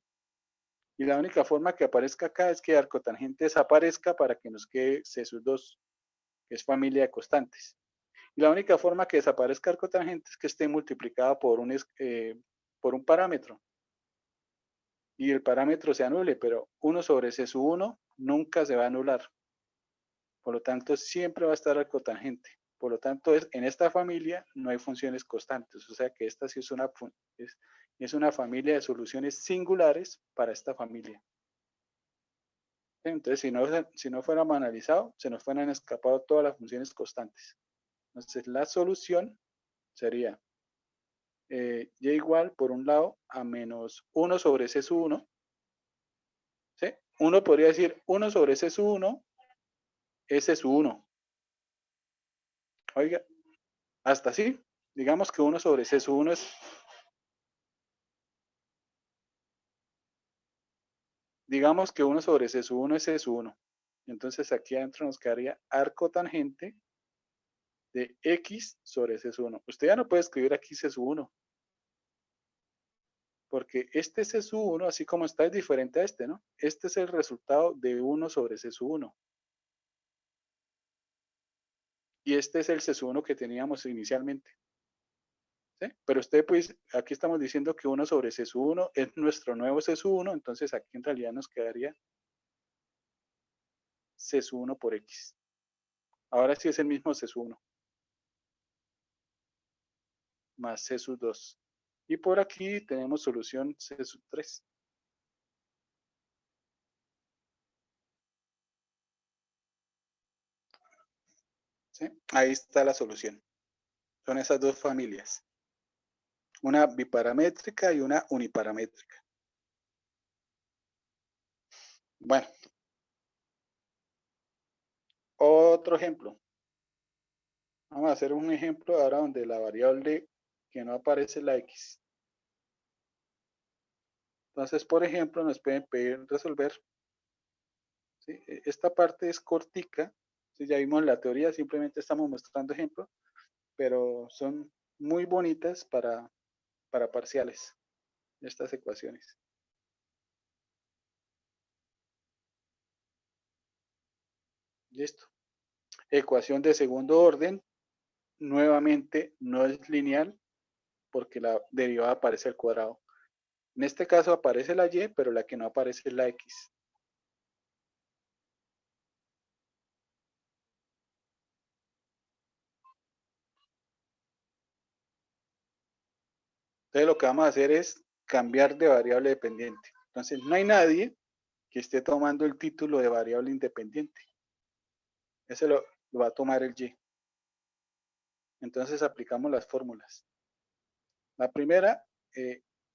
Y la única forma que aparezca acá es que arcotangente desaparezca para que nos quede C sub 2, que es familia de constantes. Y la única forma que desaparezca arcotangente es que esté multiplicada por un parámetro. Y el parámetro se anule, pero 1 sobre C sub 1 nunca se va a anular. Por lo tanto, siempre va a estar arcotangente. Por lo tanto, en esta familia no hay funciones constantes. O sea que esta sí es una familia de soluciones singulares para esta familia. Entonces, si no fuéramos analizado, se nos fueran escapado todas las funciones constantes. Entonces, la solución sería y igual, por un lado, a menos 1 sobre C sub 1. ¿Sí? Uno podría decir 1 sobre C sub 1 es C sub 1. Oiga, hasta así, digamos que 1 sobre C sub 1 es... Digamos que 1 sobre C sub 1 es C sub 1. Entonces aquí adentro nos quedaría arco tangente de X sobre C sub 1. Usted ya no puede escribir aquí C sub 1. Porque este C sub 1, así como está, es diferente a este, ¿no? Este es el resultado de 1 sobre C sub 1. Y este es el C sub 1 que teníamos inicialmente. ¿Sí? Pero usted, pues, aquí estamos diciendo que 1 sobre C sub 1 es nuestro nuevo C sub 1, entonces aquí en realidad nos quedaría C sub 1 por X. Ahora sí es el mismo C sub 1. Más C sub 2. Y por aquí tenemos solución C sub 3. ¿Sí? Ahí está la solución. Son esas dos familias. Una biparamétrica y una uniparamétrica. Bueno. Otro ejemplo. Vamos a hacer un ejemplo ahora donde la variable que no aparece es la X. Entonces, por ejemplo, nos pueden pedir resolver. ¿Sí? Esta parte es cortica. ¿Sí? Ya vimos la teoría, simplemente estamos mostrando ejemplos, pero son muy bonitas para parciales, estas ecuaciones. Listo. Ecuación de segundo orden, nuevamente no es lineal porque la derivada aparece al cuadrado. En este caso aparece la y, pero la que no aparece es la x. Entonces lo que vamos a hacer es cambiar de variable dependiente. Entonces no hay nadie que esté tomando el título de variable independiente. Ese lo va a tomar el y. Entonces aplicamos las fórmulas. La primera,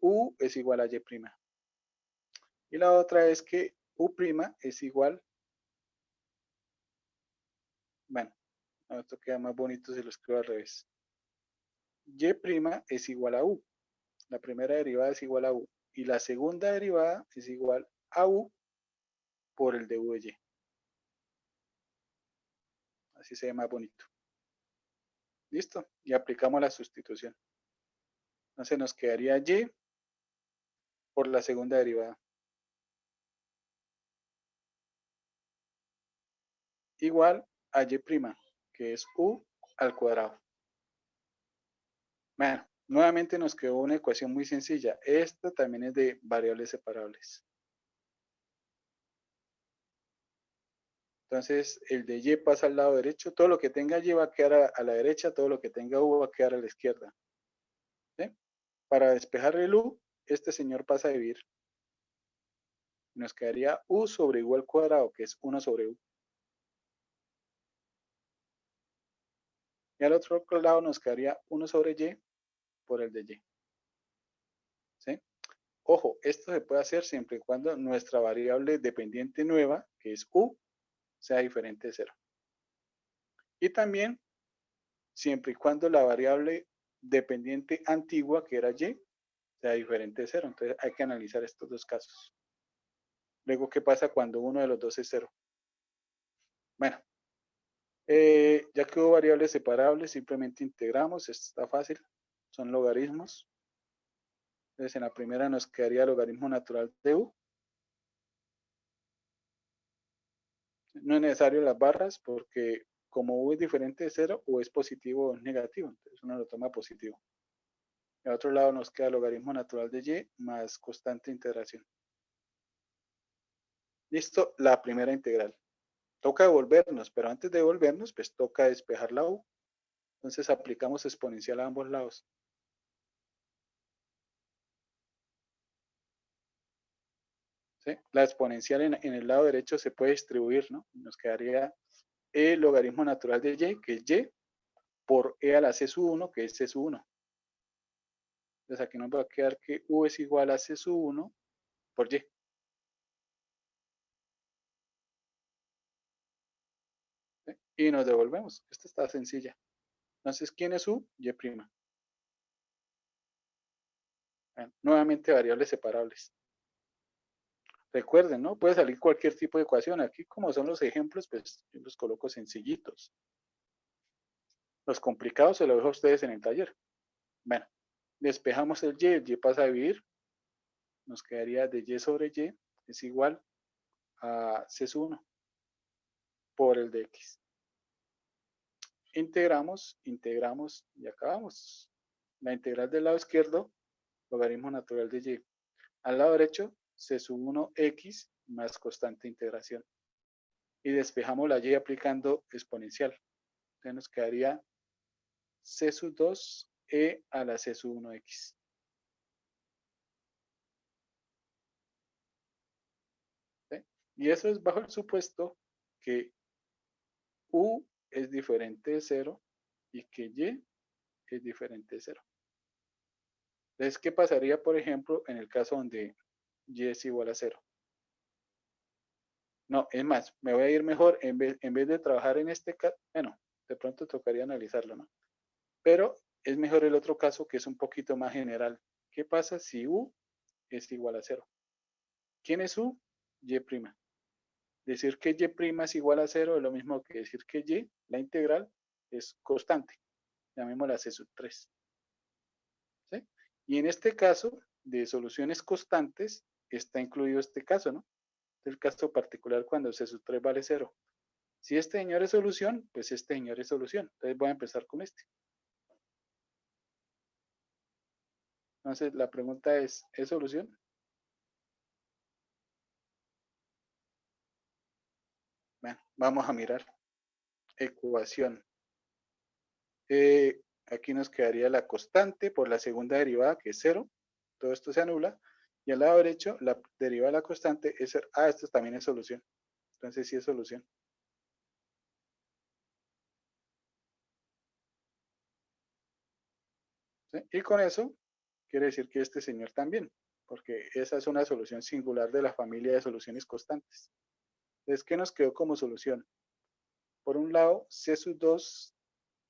u es igual a y'. Y la otra es que u' es igual, bueno, No, esto queda más bonito si lo escribo al revés. Y' es igual a U. La primera derivada es igual a U. Y la segunda derivada es igual a U por el de U de Y. Así se ve más bonito. Listo. Y aplicamos la sustitución. Entonces nos quedaría Y por la segunda derivada. Igual a Y', que es U al cuadrado. Bueno, nuevamente nos quedó una ecuación muy sencilla. Esta también es de variables separables. Entonces, el de Y pasa al lado derecho. Todo lo que tenga Y va a quedar a la derecha. Todo lo que tenga U va a quedar a la izquierda. ¿Sí? Para despejar el U, este señor pasa a dividir. Nos quedaría U sobre U al cuadrado, que es 1 sobre U. Y al otro lado nos quedaría 1 sobre Y por el de Y. ¿Sí? Ojo, esto se puede hacer siempre y cuando nuestra variable dependiente nueva, que es U, sea diferente de 0. Y también siempre y cuando la variable dependiente antigua, que era Y, sea diferente de 0. Entonces hay que analizar estos dos casos. Luego, ¿qué pasa cuando uno de los dos es 0? Bueno, ya que hubo variables separables, simplemente integramos. Esto está fácil. Son logaritmos. Entonces en la primera nos quedaría logaritmo natural de U. No es necesario las barras porque como U es diferente de 0, U es positivo o negativo. Entonces uno lo toma positivo. Y al otro lado nos queda logaritmo natural de Y más constante de integración. Listo, la primera integral. Toca devolvernos, pero antes de devolvernos, pues toca despejar la U. Entonces aplicamos exponencial a ambos lados. ¿Sí? La exponencial en el lado derecho se puede distribuir, ¿no? Nos quedaría el logaritmo natural de Y, que es Y, por E a la C sub 1, que es C sub 1. Entonces aquí nos va a quedar que U es igual a C sub 1 por Y. ¿Sí? Y nos devolvemos. Esta está sencilla. Entonces, ¿quién es U? Y'. Bueno, nuevamente variables separables. Recuerden, ¿no? Puede salir cualquier tipo de ecuación. Aquí, como son los ejemplos, pues yo los coloco sencillitos. Los complicados se los dejo a ustedes en el taller. Bueno, despejamos el Y pasa a dividir. Nos quedaría de Y sobre Y es igual a C sub 1 por el de X. Integramos y acabamos. La integral del lado izquierdo, logaritmo natural de Y. Al lado derecho, C sub 1X más constante de integración. Y despejamos la Y aplicando exponencial. Entonces nos quedaría C sub 2E a la C sub 1X. ¿Sí? Y eso es bajo el supuesto que U es diferente de 0 y que Y es diferente de 0. Entonces, ¿qué pasaría, por ejemplo, en el caso donde Y es igual a 0? No, es más, me voy a ir mejor, en vez de trabajar en este caso, bueno, de pronto tocaría analizarlo, ¿no? Pero es mejor el otro caso que es un poquito más general. ¿Qué pasa si U es igual a 0? ¿Quién es U? Y'. Decir que Y' es igual a 0 es lo mismo que decir que Y, la integral, es constante. Llamémosla C sub 3. ¿Sí? Y en este caso de soluciones constantes está incluido este caso, ¿no? El caso particular cuando C sub 3 vale 0. Si este señor es solución, pues este señor es solución. Entonces voy a empezar con este. Entonces la pregunta ¿es solución? Bueno, vamos a mirar. Ecuación. Aquí nos quedaría la constante por la segunda derivada, que es 0. Todo esto se anula. Y al lado derecho, la derivada de la constante es 0. Ah, esto también es solución. Entonces sí es solución. ¿Sí? Y con eso quiere decir que este señor también, porque esa es una solución singular de la familia de soluciones constantes. Entonces, ¿qué nos quedó como solución? por un lado, C sub 2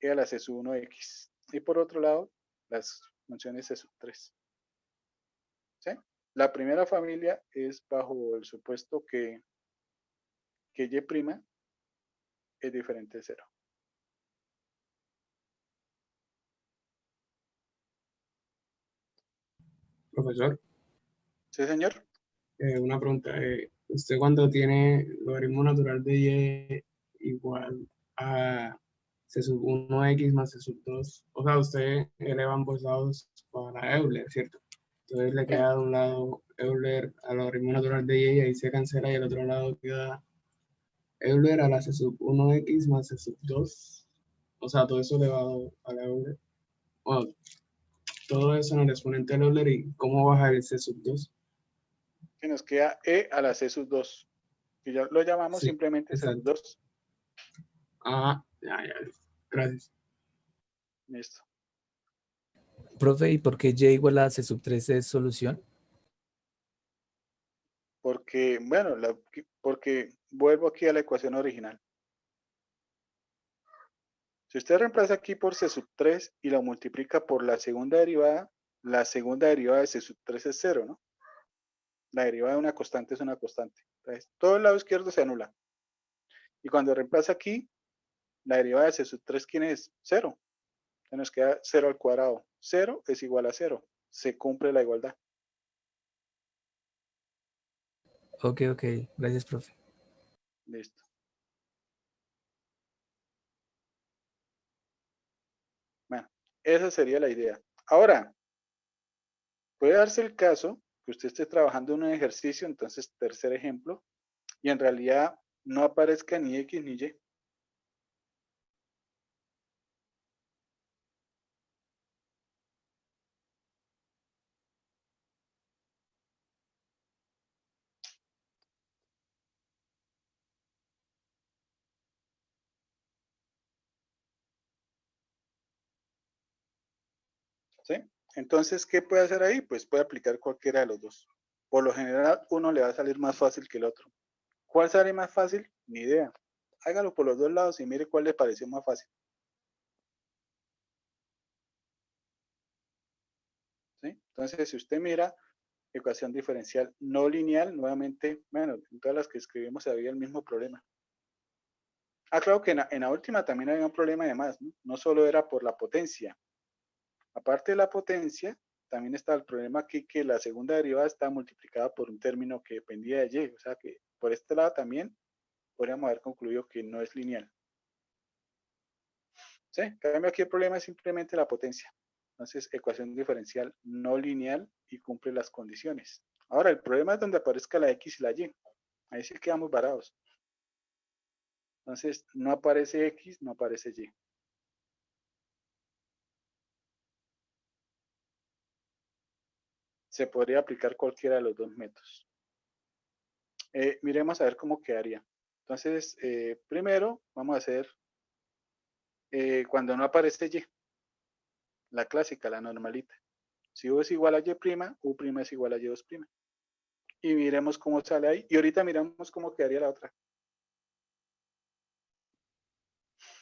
e a la C sub 1x. Y por otro lado, las funciones C sub 3. ¿Sí? La primera familia es bajo el supuesto que y' es diferente de 0. Profesor, ¿Sí, señor? una pregunta. ¿Usted cuando tiene logaritmo natural de y igual a C sub 1x más C sub 2, o sea, usted eleva ambos lados para Euler, ¿cierto? Entonces le queda de un lado Euler al logaritmo natural de y ahí se cancela y al otro lado queda Euler a la C sub 1x más C sub 2. O sea, todo eso elevado a la Euler. Bueno, todo eso en el exponente del Euler y cómo baja el C sub 2. Que nos queda e a la C sub 2. Que ya lo llamamos Sí, simplemente C sub exacto. 2. Ah, ya, gracias. Listo. Profe, ¿y por qué y igual a c sub 3 es solución? Porque, bueno, porque vuelvo aquí a la ecuación original. Si usted reemplaza aquí por C sub 3 y lo multiplica por la segunda derivada de C sub 3 es 0, ¿no? La derivada de una constante es una constante. Entonces, todo el lado izquierdo se anula. Y cuando reemplaza aquí, la derivada de C sub 3, ¿quién es? 0. Entonces nos queda 0 al cuadrado. 0 es igual a 0. Se cumple la igualdad. Ok, gracias, profe. Listo. Bueno, esa sería la idea. Ahora, puede darse el caso que usted esté trabajando en un ejercicio, entonces, tercer ejemplo, y en realidad no aparezca ni X ni Y. ¿Sí? Entonces, ¿qué puede hacer ahí? Pues puede aplicar cualquiera de los dos. Por lo general, uno le va a salir más fácil que el otro. ¿Cuál sale más fácil? Ni idea. Hágalo por los dos lados y mire cuál le pareció más fácil. ¿Sí? Entonces, si usted mira ecuación diferencial no lineal, nuevamente, bueno, en todas las que escribimos había el mismo problema. Claro que en la última también había un problema de más, ¿no? No solo era por la potencia. Aparte de la potencia, también está el problema aquí que la segunda derivada está multiplicada por un término que dependía de y. O sea que por este lado también podríamos haber concluido que no es lineal. ¿Sí? En cambio aquí el problema es simplemente la potencia. Entonces, ecuación diferencial no lineal y cumple las condiciones. Ahora, el problema es donde aparezca la X y la Y. Ahí sí quedamos varados. Entonces, no aparece X, no aparece Y. Se podría aplicar cualquiera de los dos métodos. Miremos a ver cómo quedaría. Entonces, primero vamos a hacer cuando no aparece Y. La clásica, la normalita. Si U es igual a Y', U' es igual a Y2'. Y miremos cómo sale ahí. Y ahorita miramos cómo quedaría la otra.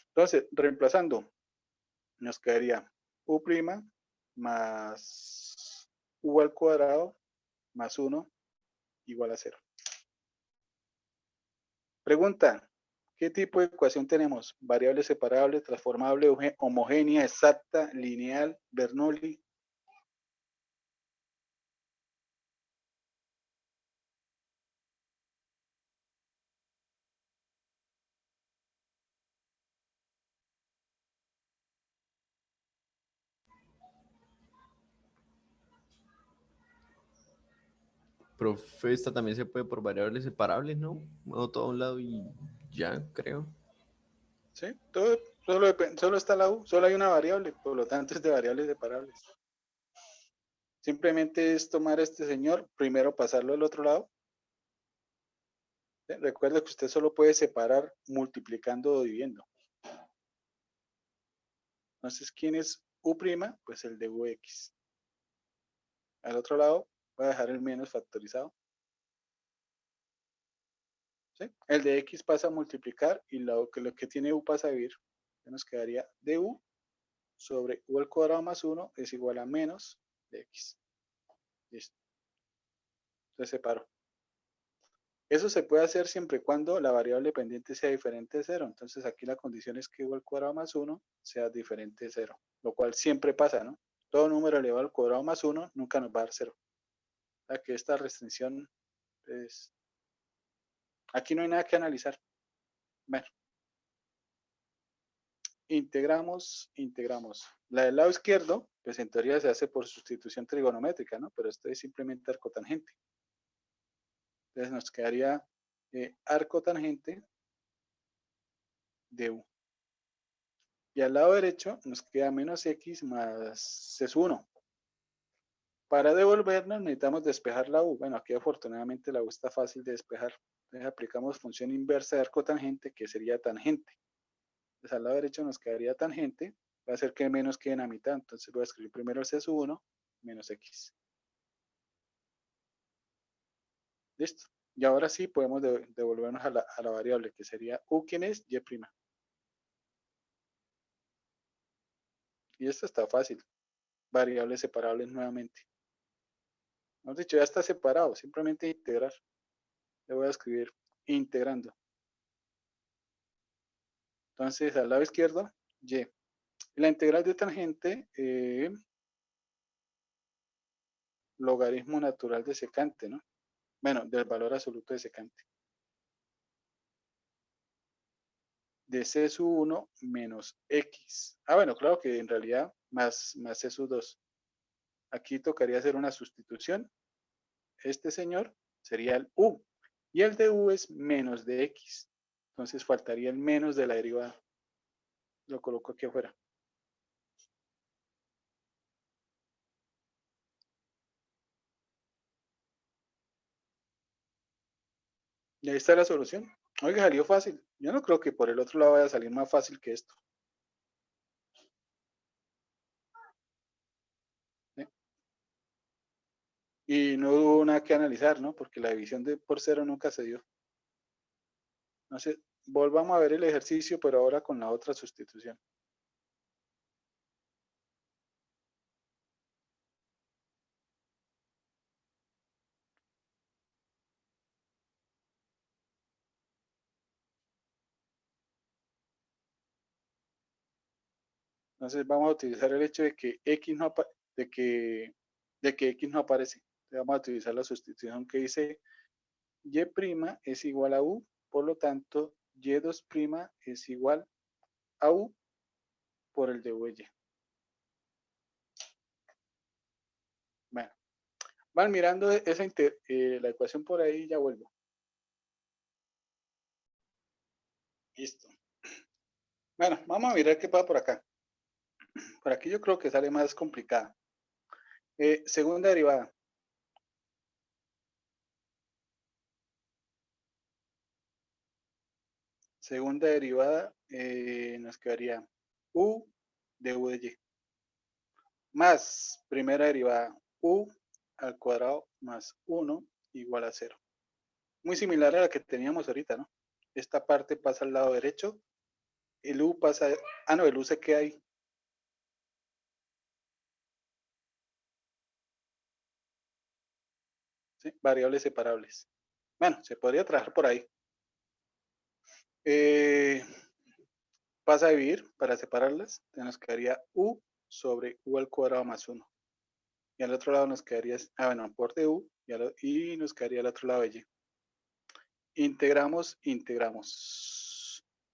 Entonces, reemplazando, nos quedaría U' más U al cuadrado más 1 igual a 0. Pregunta, ¿qué tipo de ecuación tenemos? Variable separable, transformable, homogénea, exacta, lineal, Bernoulli. Profe, esta también se puede por variables separables, ¿no? Muevo todo a un lado y ya, creo. ¿Sí? Todo, solo está la U, solo hay una variable, por lo tanto es de variables separables. Simplemente es tomar a este señor, primero pasarlo al otro lado. ¿Sí? Recuerda que usted solo puede separar multiplicando o dividiendo. Entonces, ¿quién es U'? Pues el de UX. Al otro lado voy a dejar el menos factorizado. ¿sí? El de X pasa a multiplicar y lo que tiene U pasa a dividir. Ya nos quedaría du sobre U al cuadrado más 1 es igual a menos de X. Listo. Entonces separo. Eso se puede hacer siempre y cuando la variable pendiente sea diferente de 0. Entonces aquí la condición es que U al cuadrado más 1 sea diferente de 0, lo cual siempre pasa, ¿no? Todo número elevado al cuadrado más 1 nunca nos va a dar 0. O sea que esta restricción es... Aquí no hay nada que analizar. Bueno. Integramos. La del lado izquierdo, pues en teoría se hace por sustitución trigonométrica, ¿no? Pero esto es simplemente arco tangente. Entonces nos quedaría arco tangente de U. Y al lado derecho nos queda menos X más C 1. Para devolvernos necesitamos despejar la U. Bueno, aquí afortunadamente la U está fácil de despejar. Entonces aplicamos función inversa de arco tangente, que sería tangente. Entonces al lado derecho nos quedaría tangente. Va a hacer que menos quede en la mitad. Entonces voy a escribir primero el C 1 menos X. Listo. Y ahora sí podemos devolvernos a la variable, que sería U, ¿quién es? Y'. Y esto está fácil. Variables separables nuevamente. Hemos dicho, ya está separado. Simplemente integrar. Le voy a escribir integrando. Entonces, al lado izquierdo, Y. La integral de tangente, logaritmo natural de secante, ¿no? Bueno, del valor absoluto de secante. De C sub 1 menos X. Ah, bueno, claro que en realidad más C sub 2. Aquí tocaría hacer una sustitución. Este señor sería el U. Y el de U es menos de X. Entonces faltaría el menos de la derivada. Lo coloco aquí afuera. Y ahí está la solución. Oiga, salió fácil. Yo no creo que por el otro lado vaya a salir más fácil que esto. ¿Sí? Y no hubo nada que analizar, ¿no? Porque la división por 0 nunca se dio. Entonces, volvamos a ver el ejercicio, pero ahora con la otra sustitución. Entonces vamos a utilizar el hecho de que X no, de que X no aparece. Vamos a utilizar la sustitución que dice Y' es igual a U, por lo tanto Y2' es igual a U por el de U y. Bueno, van mirando esa la ecuación por ahí y ya vuelvo. Listo. Bueno, vamos a mirar qué pasa por acá. Por aquí yo creo que sale más complicada. Segunda derivada. Segunda derivada nos quedaría U de U de Y. Más primera derivada U al cuadrado más 1 igual a 0. Muy similar a la que teníamos ahorita, ¿no? Esta parte pasa al lado derecho. El U pasa... Ah, no, el U se queda ahí. ¿Sí? Variables separables. Bueno, se podría trabajar por ahí. Pasa a dividir para separarlas. Entonces nos quedaría U sobre U al cuadrado más 1. Y al otro lado nos quedaría... Ah, bueno, por de U. Y nos quedaría al otro lado de Y. Integramos.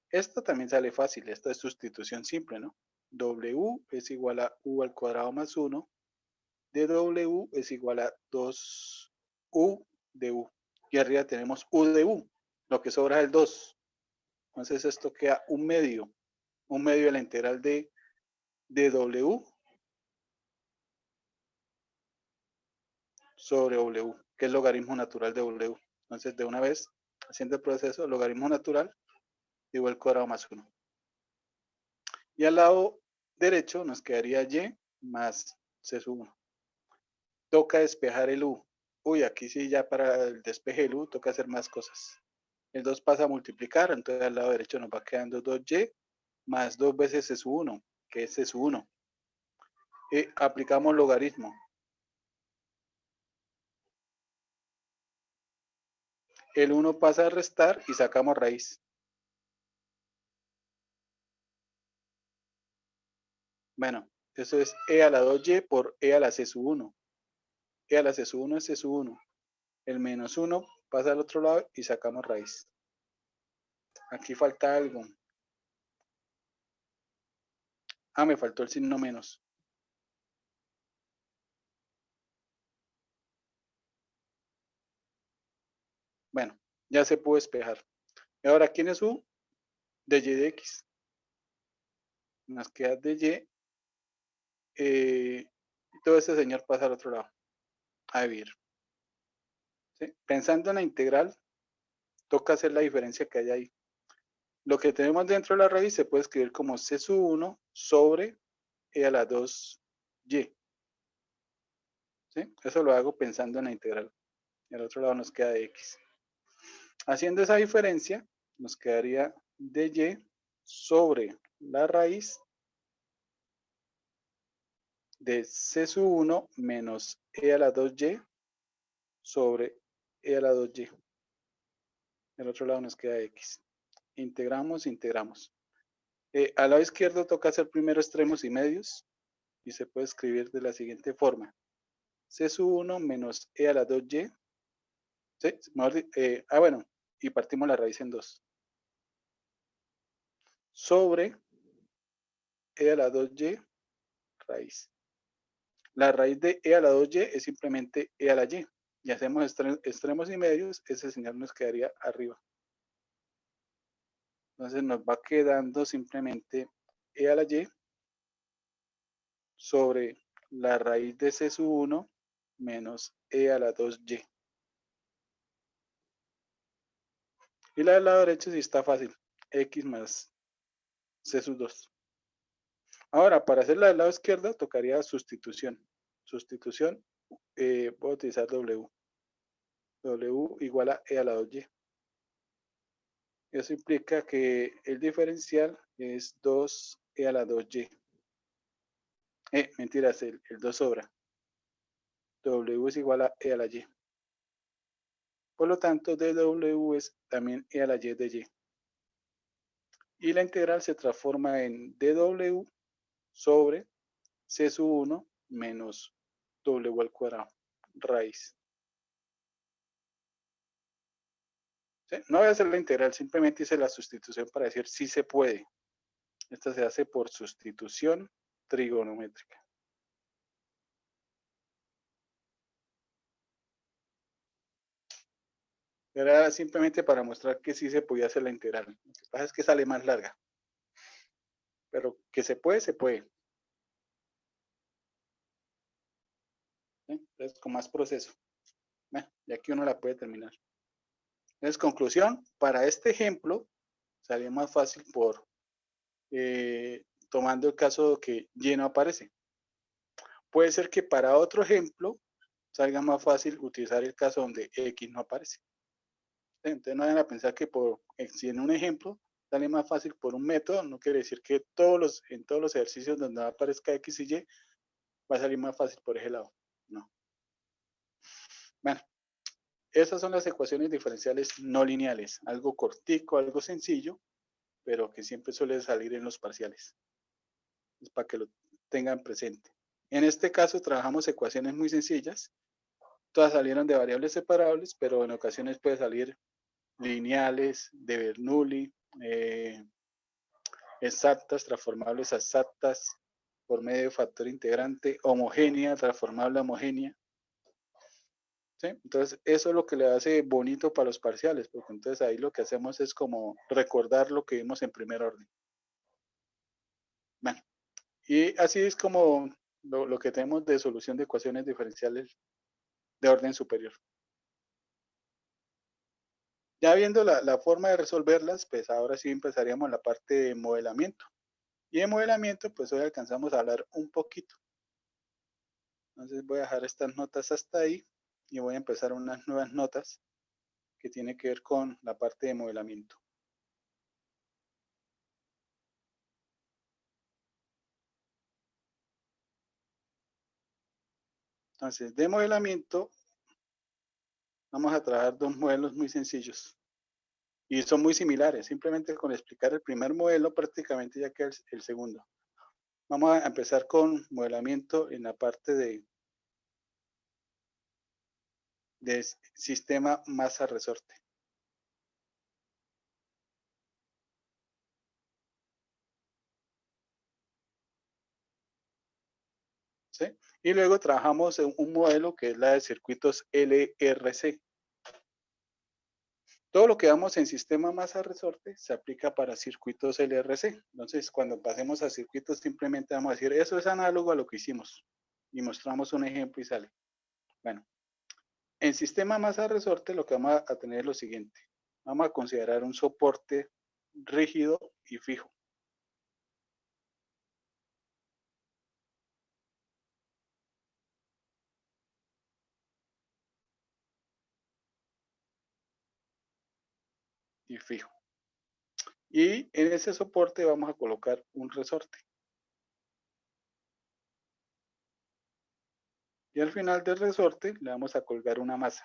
Esto también sale fácil. Esto es sustitución simple, ¿no? W es igual a U al cuadrado más 1. De W es igual a 2U de U. Y arriba tenemos U de U. Lo que sobra es el 2. Entonces esto queda un medio. Un medio de la integral de W sobre W, que es logaritmo natural de W. Entonces, de una vez, haciendo el proceso, logaritmo natural de U al cuadrado más 1. Y al lado derecho nos quedaría Y más C sub 1. Toca despejar el U. Uy, aquí sí ya para el despeje del U toca hacer más cosas. El 2 pasa a multiplicar, entonces al lado derecho nos va quedando 2y más 2 veces C sub 1, que es C sub 1. Y aplicamos logaritmo. El 1 pasa a restar y sacamos raíz. Bueno, eso es e a la 2y por e a la C sub 1. E a la C sub 1 es C sub 1. El menos 1 pasa al otro lado y sacamos raíz. Aquí falta algo. Ah, me faltó el signo menos. Bueno, ya se pudo despejar. Y ahora, ¿quién es U? De Y de X. Nos queda de Y. Y todo este señor pasa al otro lado. A vivir. ¿Sí? Pensando en la integral, toca hacer la diferencia que hay ahí. Lo que tenemos dentro de la raíz se puede escribir como C sub 1 sobre e a la 2y. ¿Sí? Eso lo hago pensando en la integral. Y al otro lado nos queda de X. Haciendo esa diferencia, nos quedaría de Y sobre la raíz de C sub 1 menos e a la 2y sobre e a la 2y. Del otro lado nos queda X. Integramos, integramos. Al lado izquierdo toca hacer primero extremos y medios y se puede escribir de la siguiente forma. C sub 1 menos e a la 2y. ¿Sí? Bueno, y partimos la raíz en 2. Sobre e a la 2y raíz. La raíz de e a la 2y es simplemente e a la y. Y hacemos extremos y medios, ese señal nos quedaría arriba. Entonces nos va quedando simplemente e a la y sobre la raíz de C sub 1 menos e a la 2y. Y la del lado derecho sí está fácil. X más C sub 2. Ahora, para hacer la del lado izquierdo, tocaría sustitución. Sustitución, voy a utilizar W. W igual a e a la 2y. Eso implica que el diferencial es 2e a la 2y. Mentiras, el 2 sobra. W es igual a e a la y. Por lo tanto, dw es también e a la y de y. Y la integral se transforma en dw sobre c sub 1 menos w al cuadrado, raíz. ¿Sí? No voy a hacer la integral, simplemente hice la sustitución para decir si se puede. Esta se hace por sustitución trigonométrica. Era simplemente para mostrar que sí se podía hacer la integral. Lo que pasa es que sale más larga. Pero que se puede, se puede. ¿Sí? Entonces, con más proceso. Bueno, y aquí uno la puede terminar. Entonces, conclusión, para este ejemplo, salió más fácil por tomando el caso que Y no aparece. Puede ser que para otro ejemplo salga más fácil utilizar el caso donde X no aparece. Entonces no vayan a pensar que si en un ejemplo sale más fácil por un método, no quiere decir que en todos los ejercicios donde aparezca X y Y va a salir más fácil por ese lado. No. Bueno, esas son las ecuaciones diferenciales no lineales. Algo cortico, algo sencillo, pero que siempre suele salir en los parciales. Es para que lo tengan presente. En este caso trabajamos ecuaciones muy sencillas. Todas salieron de variables separables, pero en ocasiones puede salir lineales, de Bernoulli, exactas, transformables a exactas, por medio de factor integrante, homogénea, transformable a homogénea. ¿Sí? Entonces, eso es lo que le hace bonito para los parciales, porque entonces ahí lo que hacemos es como recordar lo que vimos en primer orden. Bueno, y así es como lo que tenemos de solución de ecuaciones diferenciales de orden superior. Ya viendo la forma de resolverlas, pues ahora sí empezaríamos la parte de modelamiento. Y de modelamiento, pues hoy alcanzamos a hablar un poquito. Entonces voy a dejar estas notas hasta ahí y voy a empezar unas nuevas notas que tiene que ver con la parte de modelamiento. Entonces, de modelamiento, vamos a trabajar dos modelos muy sencillos. Y son muy similares. Simplemente con explicar el primer modelo, prácticamente ya queda el segundo. Vamos a empezar con modelamiento en la parte de sistema masa-resorte. ¿Sí? Y luego trabajamos en un modelo que es la de circuitos LRC. Todo lo que damos en sistema masa-resorte se aplica para circuitos LRC. Entonces, cuando pasemos a circuitos, simplemente vamos a decir, eso es análogo a lo que hicimos. Y mostramos un ejemplo y sale. Bueno, en sistema masa-resorte lo que vamos a tener es lo siguiente. Vamos a considerar un soporte rígido y fijo. Y fijo. Y en ese soporte vamos a colocar un resorte. Y al final del resorte le vamos a colgar una masa.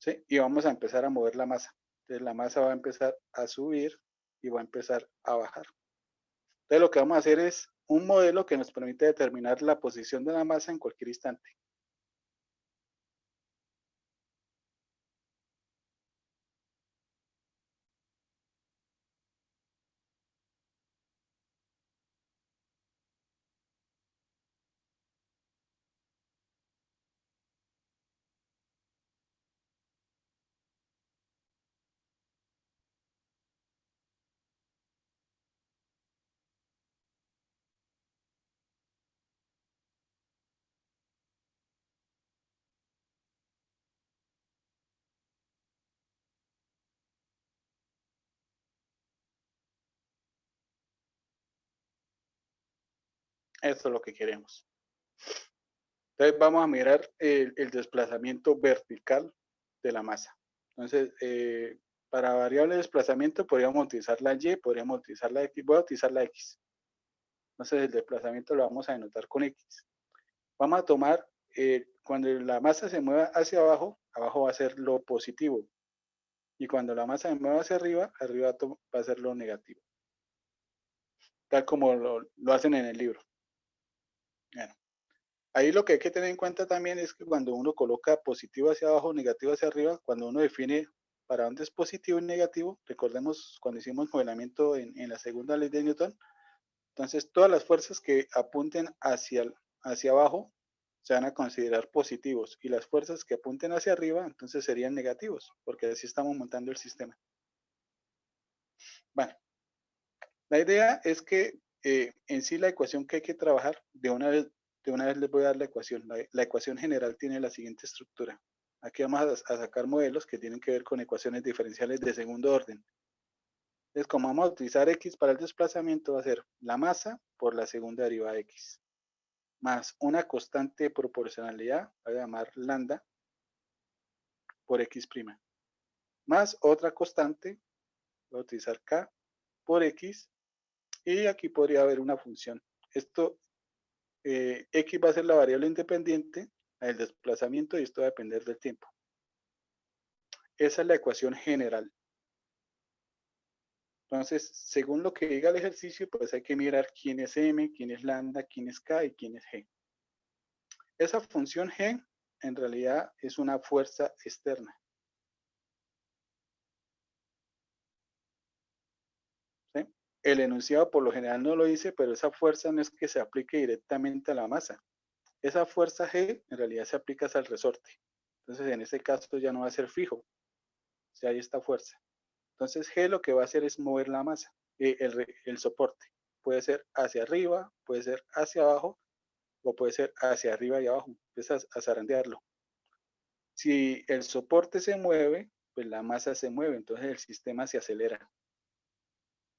¿Sí? Y vamos a empezar a mover la masa. Entonces la masa va a empezar a subir y va a empezar a bajar. Entonces lo que vamos a hacer es un modelo que nos permite determinar la posición de la masa en cualquier instante. Esto es lo que queremos. Entonces vamos a mirar el desplazamiento vertical de la masa. Entonces, para variable de desplazamiento podríamos utilizar la Y, podríamos utilizar la X. Voy a utilizar la X. Entonces el desplazamiento lo vamos a denotar con X. Vamos a tomar, cuando la masa se mueva hacia abajo, abajo va a ser lo positivo. Y cuando la masa se mueva hacia arriba, arriba va a ser lo negativo. Tal como lo hacen en el libro. Bueno. Ahí lo que hay que tener en cuenta también es que cuando uno coloca positivo hacia abajo, negativo hacia arriba, cuando uno define para dónde es positivo y negativo, recordemos cuando hicimos modelamiento en la segunda ley de Newton, entonces todas las fuerzas que apunten hacia abajo se van a considerar positivos y las fuerzas que apunten hacia arriba, entonces serían negativos, porque así estamos montando el sistema. Bueno, la idea es que en sí la ecuación que hay que trabajar de una vez les voy a dar la ecuación. La ecuación general tiene la siguiente estructura. Aquí vamos a sacar modelos que tienen que ver con ecuaciones diferenciales de segundo orden. Entonces, como vamos a utilizar X para el desplazamiento, va a ser la masa por la segunda derivada de X, más una constante de proporcionalidad, voy a llamar lambda, por X', más otra constante, voy a utilizar K por X, y aquí podría haber una función. Esto X va a ser la variable independiente del desplazamiento y esto va a depender del tiempo. Esa es la ecuación general. Entonces, según lo que diga el ejercicio, pues hay que mirar quién es M, quién es lambda, quién es K y quién es G. Esa función G en realidad es una fuerza externa. ¿Sí? El enunciado por lo general no lo dice, pero esa fuerza no es que se aplique directamente a la masa. Esa fuerza G en realidad se aplica al resorte. Entonces, en ese caso ya no va a ser fijo. O sea, hay esta fuerza. Entonces, G lo que va a hacer es mover la masa, el soporte. Puede ser hacia arriba, puede ser hacia abajo, o puede ser hacia arriba y abajo. Empiezas a zarandearlo. Si el soporte se mueve, pues la masa se mueve, entonces el sistema se acelera.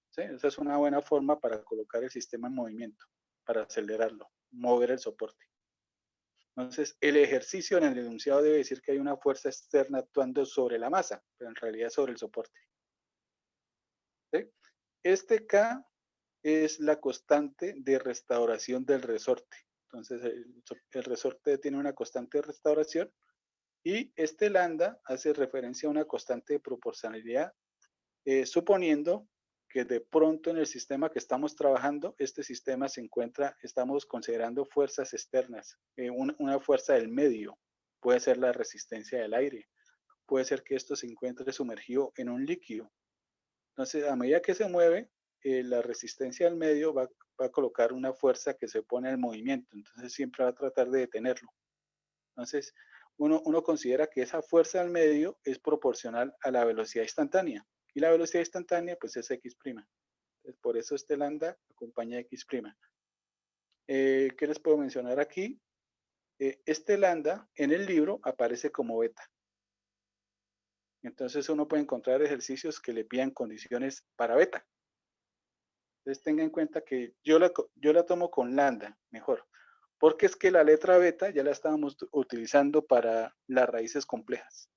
¿Sí? Esa es una buena forma para colocar el sistema en movimiento, para acelerarlo, mover el soporte. Entonces, el ejercicio en el enunciado debe decir que hay una fuerza externa actuando sobre la masa, pero en realidad sobre el soporte. ¿Sí? Este K es la constante de restauración del resorte. Entonces, el resorte tiene una constante de restauración y este lambda hace referencia a una constante de proporcionalidad, suponiendo que de pronto en el sistema que estamos trabajando, este sistema se encuentra, estamos considerando fuerzas externas, una fuerza del medio, puede ser la resistencia del aire, puede ser que esto se encuentre sumergido en un líquido. Entonces, a medida que se mueve, la resistencia del medio va a colocar una fuerza que se pone al movimiento, entonces siempre va a tratar de detenerlo. Entonces, uno considera que esa fuerza del medio es proporcional a la velocidad instantánea. Y la velocidad instantánea, pues es x'. Entonces, por eso este lambda acompaña a x'. ¿Qué les puedo mencionar aquí? Este lambda en el libro aparece como beta. Entonces, uno puede encontrar ejercicios que le pidan condiciones para beta. Entonces, tenga en cuenta que yo la tomo con lambda, mejor. Porque es que la letra beta ya la estábamos utilizando para las raíces complejas.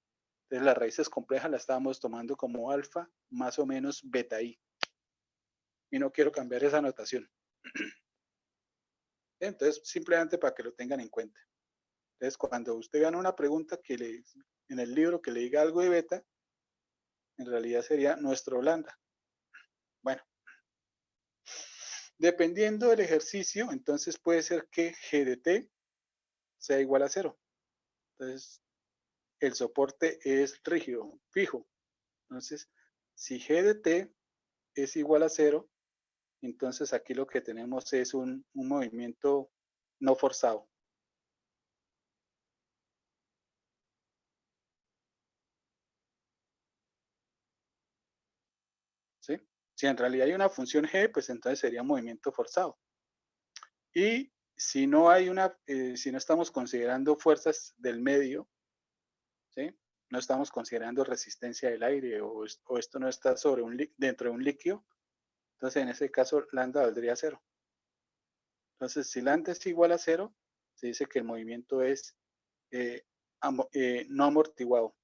Entonces, las raíces complejas las estábamos tomando como alfa más o menos beta i. Y no quiero cambiar esa notación. Entonces, simplemente para que lo tengan en cuenta. Entonces, cuando usted vean una pregunta en el libro que le diga algo de beta, en realidad sería nuestro lambda. Bueno, dependiendo del ejercicio, entonces puede ser que G de T sea igual a 0. Entonces, el soporte es rígido, fijo. Entonces, si G de T es igual a 0, entonces aquí lo que tenemos es un movimiento no forzado. ¿Sí? Si en realidad hay una función G, pues entonces sería un movimiento forzado. Y si no hay si no estamos considerando fuerzas del medio, ¿sí? No estamos considerando resistencia del aire o esto no está dentro de un líquido, entonces en ese caso lambda valdría 0. Entonces, si lambda es igual a 0, se dice que el movimiento es no amortiguado.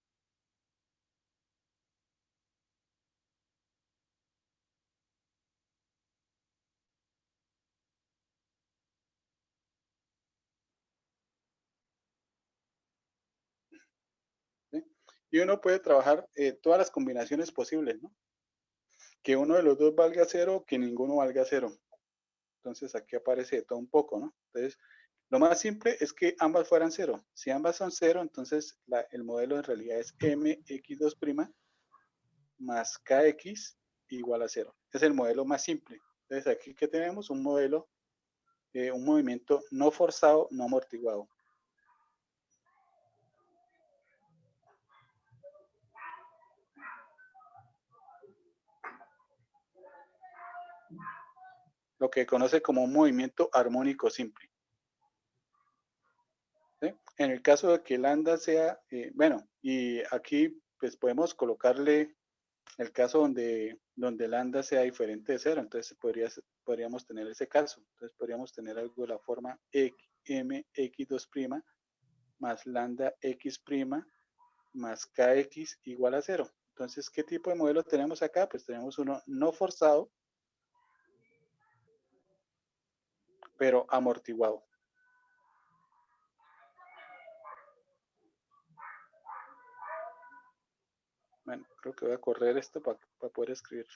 ¿Sí? Y uno puede trabajar todas las combinaciones posibles, ¿no? Que uno de los dos valga 0, que ninguno valga 0. Entonces aquí aparece todo un poco, ¿no? Entonces, lo más simple es que ambas fueran 0. Si ambas son 0, entonces el modelo en realidad es mx2' más kx igual a 0. Es el modelo más simple. Entonces aquí que tenemos un modelo, un movimiento no forzado, no amortiguado. Lo que conoce como un movimiento armónico simple. ¿Sí? En el caso de que lambda sea, bueno, y aquí pues podemos colocarle el caso donde lambda sea diferente de 0, entonces podríamos tener ese caso. Entonces podríamos tener algo de la forma mx2' más lambda x' más kx igual a 0. Entonces, ¿qué tipo de modelo tenemos acá? Pues tenemos uno no forzado, pero amortiguado. Bueno, creo que voy a correr esto para poder escribir.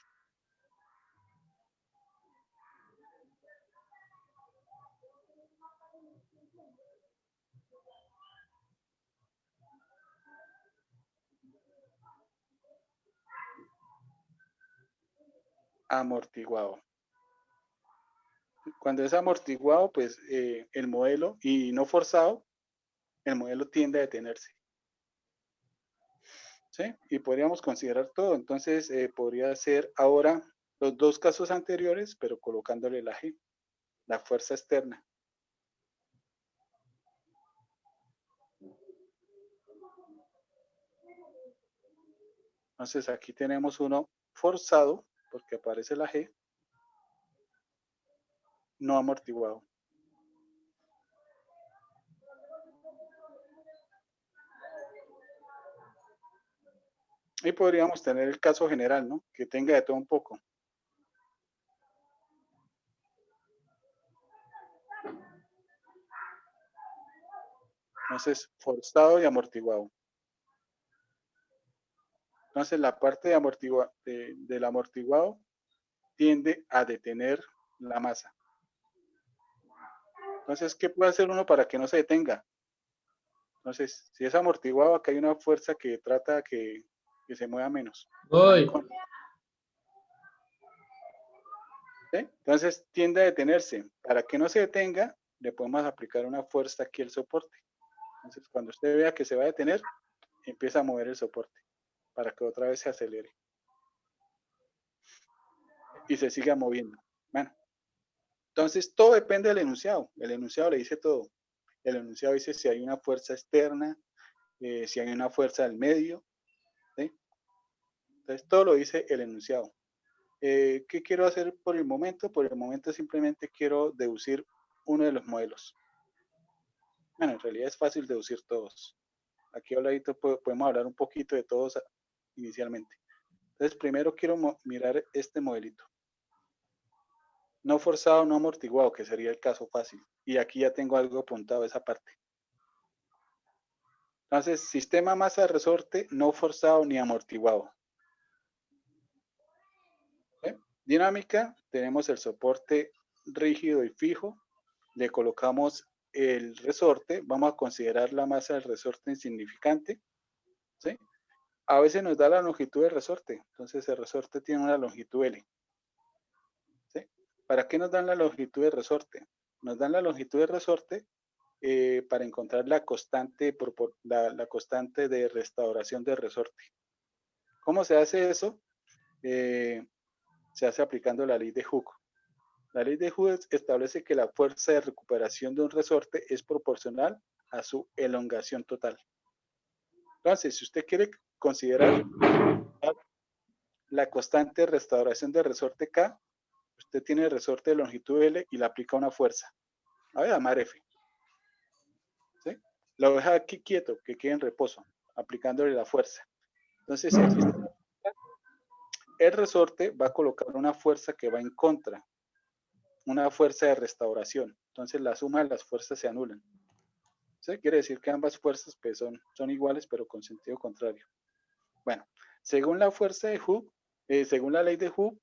Amortiguado. Cuando es amortiguado, pues el modelo, y no forzado, el modelo tiende a detenerse. ¿Sí? Y podríamos considerar todo. Entonces, podría ser ahora los dos casos anteriores, pero colocándole la G, la fuerza externa. Entonces, aquí tenemos uno forzado, porque aparece la G, no amortiguado. Y podríamos tener el caso general, ¿no? Que tenga de todo un poco. Entonces, forzado y amortiguado. Entonces, la parte de del amortiguado tiende a detener la masa. Entonces, ¿qué puede hacer uno para que no se detenga? Entonces, si es amortiguado, acá hay una fuerza que trata que se mueva menos. Voy. ¿Sí? Entonces, tiende a detenerse. Para que no se detenga, le podemos aplicar una fuerza aquí al soporte. Entonces, cuando usted vea que se va a detener, empieza a mover el soporte para que otra vez se acelere y se siga moviendo. Bueno, entonces todo depende del enunciado. El enunciado le dice todo. El enunciado dice si hay una fuerza externa, si hay una fuerza del medio. ¿Sí? Entonces todo lo dice el enunciado. ¿Qué quiero hacer por el momento? Por el momento simplemente quiero deducir uno de los modelos. Bueno, en realidad es fácil deducir todos. Aquí al ladito podemos hablar un poquito de todos inicialmente. Entonces primero quiero mirar este modelito. No forzado, no amortiguado, que sería el caso fácil. Y aquí ya tengo algo apuntado a esa parte. Entonces, sistema masa de resorte no forzado ni amortiguado. ¿Sí? Dinámica, tenemos el soporte rígido y fijo. Le colocamos el resorte. Vamos a considerar la masa del resorte insignificante. ¿Sí? A veces nos da la longitud del resorte. Entonces, el resorte tiene una longitud L. ¿Sí? ¿Para qué nos dan la longitud del resorte? Nos dan la longitud del resorte para encontrar la constante de restauración del resorte. ¿Cómo se hace eso? Se hace aplicando la ley de Hooke. La ley de Hooke establece que la fuerza de recuperación de un resorte es proporcional a su elongación total. Entonces, si usted quiere considerar la constante de restauración del resorte K, usted tiene el resorte de longitud L y le aplica una fuerza. La voy a llamar F. ¿Sí? Lo deja aquí quieto, que quede en reposo, aplicándole la fuerza. Entonces, si aquí está el resorte, va a colocar una fuerza que va en contra, una fuerza de restauración. Entonces, la suma de las fuerzas se anulan. ¿Sí? Quiere decir que ambas fuerzas pues, son iguales, pero con sentido contrario. Bueno, según la fuerza de Hooke, según la ley de Hooke,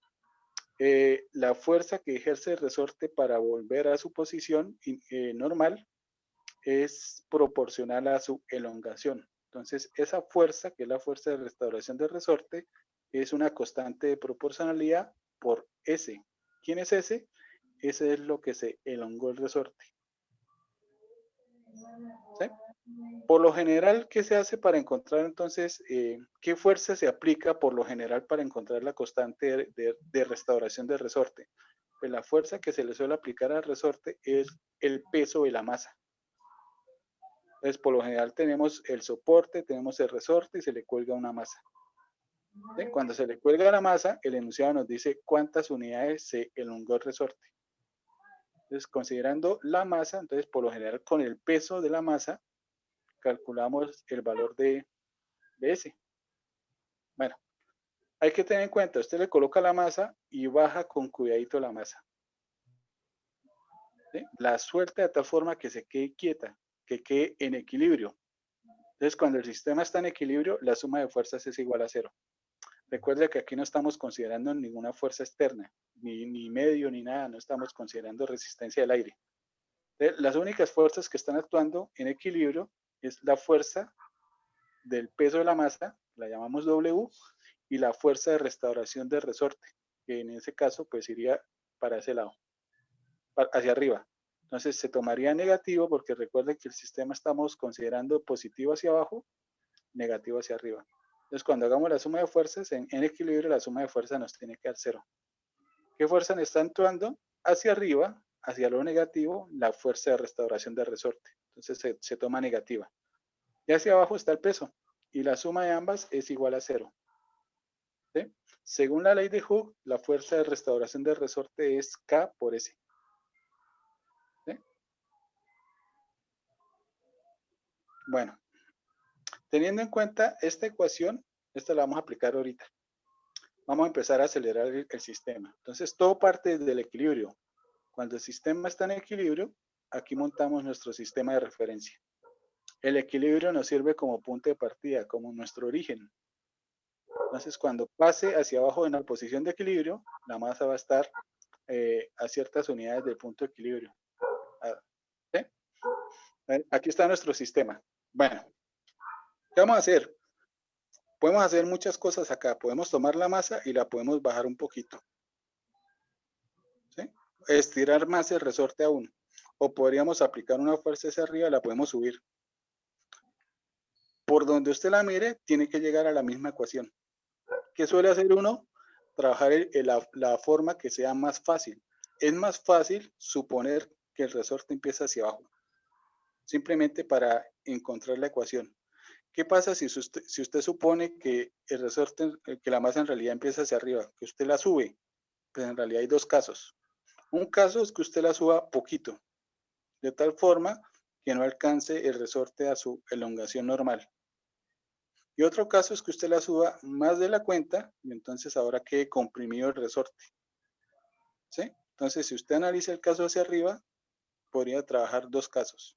la fuerza que ejerce el resorte para volver a su posición normal es proporcional a su elongación. Entonces, esa fuerza, que es la fuerza de restauración del resorte, es una constante de proporcionalidad por S. ¿Quién es S? Ese es lo que se elongó el resorte. ¿Sí? Por lo general, ¿qué se hace para encontrar entonces qué fuerza se aplica por lo general para encontrar la constante de restauración del resorte? Pues la fuerza que se le suele aplicar al resorte es el peso de la masa. Entonces, por lo general tenemos el soporte, tenemos el resorte y se le cuelga una masa. ¿Sí? Cuando se le cuelga la masa, el enunciado nos dice cuántas unidades se elongó el resorte. Entonces, considerando la masa, entonces por lo general con el peso de la masa, calculamos el valor de S. Bueno, hay que tener en cuenta, usted le coloca la masa y baja con cuidadito la masa. ¿Sí? La suelta de tal forma que se quede quieta, que quede en equilibrio. Entonces, cuando el sistema está en equilibrio, la suma de fuerzas es igual a 0. Recuerde que aquí no estamos considerando ninguna fuerza externa, ni medio, ni nada, no estamos considerando resistencia del aire. Entonces, las únicas fuerzas que están actuando en equilibrio es la fuerza del peso de la masa, la llamamos W, y la fuerza de restauración del resorte, que en ese caso pues iría para ese lado, hacia arriba. Entonces se tomaría negativo porque recuerden que el sistema estamos considerando positivo hacia abajo, negativo hacia arriba. Entonces, cuando hagamos la suma de fuerzas, en equilibrio, la suma de fuerzas nos tiene que dar 0. ¿Qué fuerza nos está actuando? Hacia arriba, hacia lo negativo, la fuerza de restauración del resorte. Entonces, se toma negativa. Y hacia abajo está el peso. Y la suma de ambas es igual a 0. ¿Sí? Según la ley de Hooke, la fuerza de restauración del resorte es K por S. ¿Sí? Bueno. Teniendo en cuenta esta ecuación, Esta la vamos a aplicar ahorita. Vamos a empezar a acelerar el sistema. Entonces, todo parte del equilibrio. Cuando el sistema está en equilibrio, aquí montamos nuestro sistema de referencia. El equilibrio nos sirve como punto de partida, como nuestro origen. Entonces, cuando pase hacia abajo en la posición de equilibrio, la masa va a estar a ciertas unidades del punto de equilibrio. ¿Sí? Aquí está nuestro sistema. Bueno, ¿qué vamos a hacer? Podemos hacer muchas cosas acá. Podemos tomar la masa y la podemos bajar un poquito. ¿Sí? Estirar más el resorte aún. O podríamos aplicar una fuerza hacia arriba y la podemos subir. Por donde usted la mire, tiene que llegar a la misma ecuación. ¿Qué suele hacer uno? Trabajar la forma que sea más fácil. Es más fácil suponer que el resorte empieza hacia abajo. Simplemente para encontrar la ecuación. ¿Qué pasa si usted supone que el resorte, que la masa en realidad empieza hacia arriba, que usted la sube? Pues en realidad hay dos casos. Un caso es que usted la suba poquito, de tal forma que no alcance el resorte a su elongación normal. Y otro caso es que usted la suba más de la cuenta y entonces ahora quede comprimido el resorte. ¿Sí? Entonces, si usted analiza el caso hacia arriba, podría trabajar dos casos.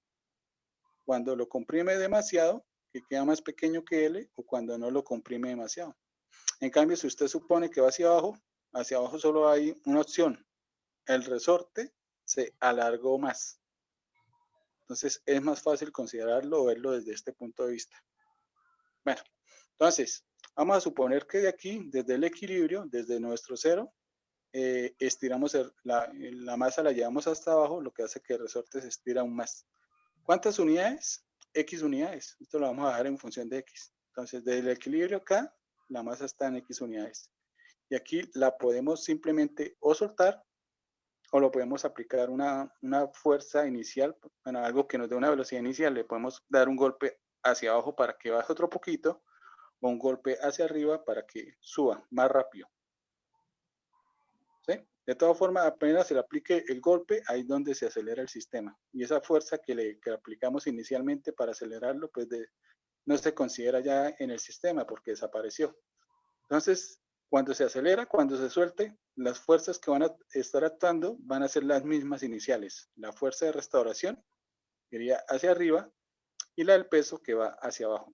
Cuando lo comprime demasiado, que queda más pequeño que L, o cuando no lo comprime demasiado. En cambio, si usted supone que va hacia abajo solo hay una opción. El resorte se alargó más. Entonces, es más fácil considerarlo o verlo desde este punto de vista. Bueno, entonces, vamos a suponer que de aquí, desde el equilibrio, desde nuestro cero, estiramos la masa, la llevamos hasta abajo, lo que hace que el resorte se estira aún más. ¿Cuántas unidades? X unidades. Esto lo vamos a dejar en función de X. Entonces, desde el equilibrio acá, la masa está en X unidades. Y aquí la podemos simplemente o soltar o lo podemos aplicar una fuerza inicial, bueno, algo que nos dé una velocidad inicial. Le podemos dar un golpe hacia abajo para que baje otro poquito o un golpe hacia arriba para que suba más rápido. ¿Sí? De todas formas, apenas se le aplique el golpe, ahí es donde se acelera el sistema. Y esa fuerza que le aplicamos inicialmente para acelerarlo, pues no se considera ya en el sistema porque desapareció. Entonces, cuando se acelera, cuando se suelte, las fuerzas que van a estar actuando van a ser las mismas iniciales. La fuerza de restauración iría hacia arriba y la del peso que va hacia abajo.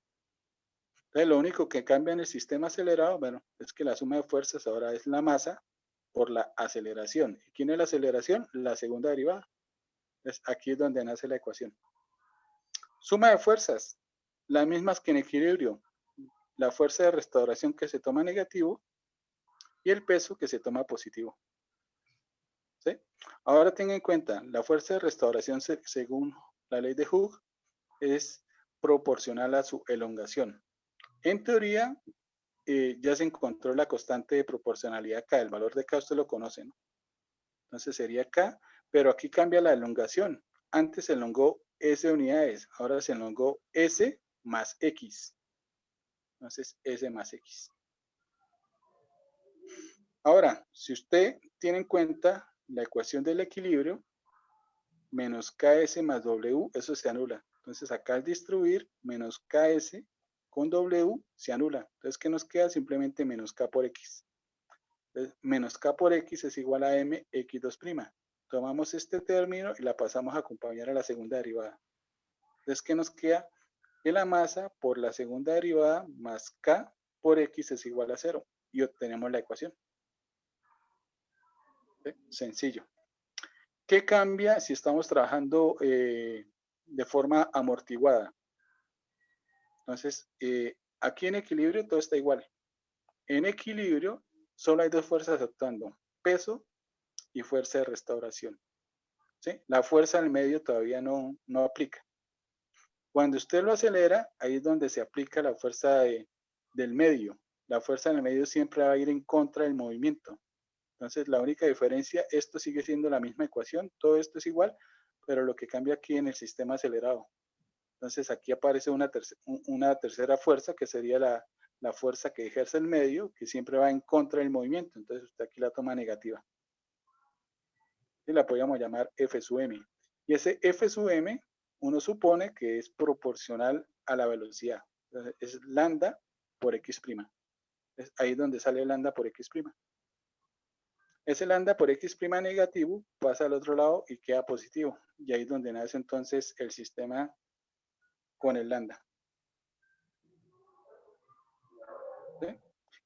Entonces, lo único que cambia en el sistema acelerado, bueno, es que la suma de fuerzas ahora es la masa por la aceleración. ¿Y quién es la aceleración? La segunda derivada. Entonces, aquí es donde nace la ecuación. Suma de fuerzas, las mismas que en equilibrio. La fuerza de restauración que se toma negativo y el peso que se toma positivo. ¿Sí? Ahora tenga en cuenta, la fuerza de restauración según la ley de Hooke es proporcional a su elongación. En teoría, ya se encontró la constante de proporcionalidad K, el valor de K usted lo conoce, ¿no? Entonces sería K, pero aquí cambia la elongación. Antes se elongó S unidades, ahora se elongó S más X. Entonces S más X. Ahora, si usted tiene en cuenta la ecuación del equilibrio, menos KS más W, eso se anula. Entonces acá al distribuir, menos KS con W se anula. Entonces, ¿qué nos queda? Simplemente menos K por X. Entonces, menos K por X es igual a M X2'. Tomamos este término y la pasamos a acompañar a la segunda derivada. Entonces, ¿qué nos queda? Que la masa por la segunda derivada más K por X es igual a 0. Y obtenemos la ecuación. ¿Sí? Sencillo. ¿Qué cambia si estamos trabajando de forma amortiguada? Entonces, aquí en equilibrio todo está igual. En equilibrio solo hay dos fuerzas actuando, peso y fuerza de restauración. ¿Sí? La fuerza en el medio todavía no aplica. Cuando usted lo acelera, ahí es donde se aplica la fuerza del medio. La fuerza en el medio siempre va a ir en contra del movimiento. Entonces, la única diferencia, esto sigue siendo la misma ecuación, todo esto es igual, pero lo que cambia aquí en el sistema acelerado. Entonces, aquí aparece una tercera fuerza, que sería la fuerza que ejerce el medio, que siempre va en contra del movimiento. Entonces, usted aquí la toma negativa. Y la podríamos llamar F sub m. Y ese F sub m, uno supone que es proporcional a la velocidad. Entonces, es lambda por X'. Es ahí donde sale lambda por X'. Ese lambda por X' negativo pasa al otro lado y queda positivo. Y ahí es donde nace entonces el sistema con el lambda. ¿Sí?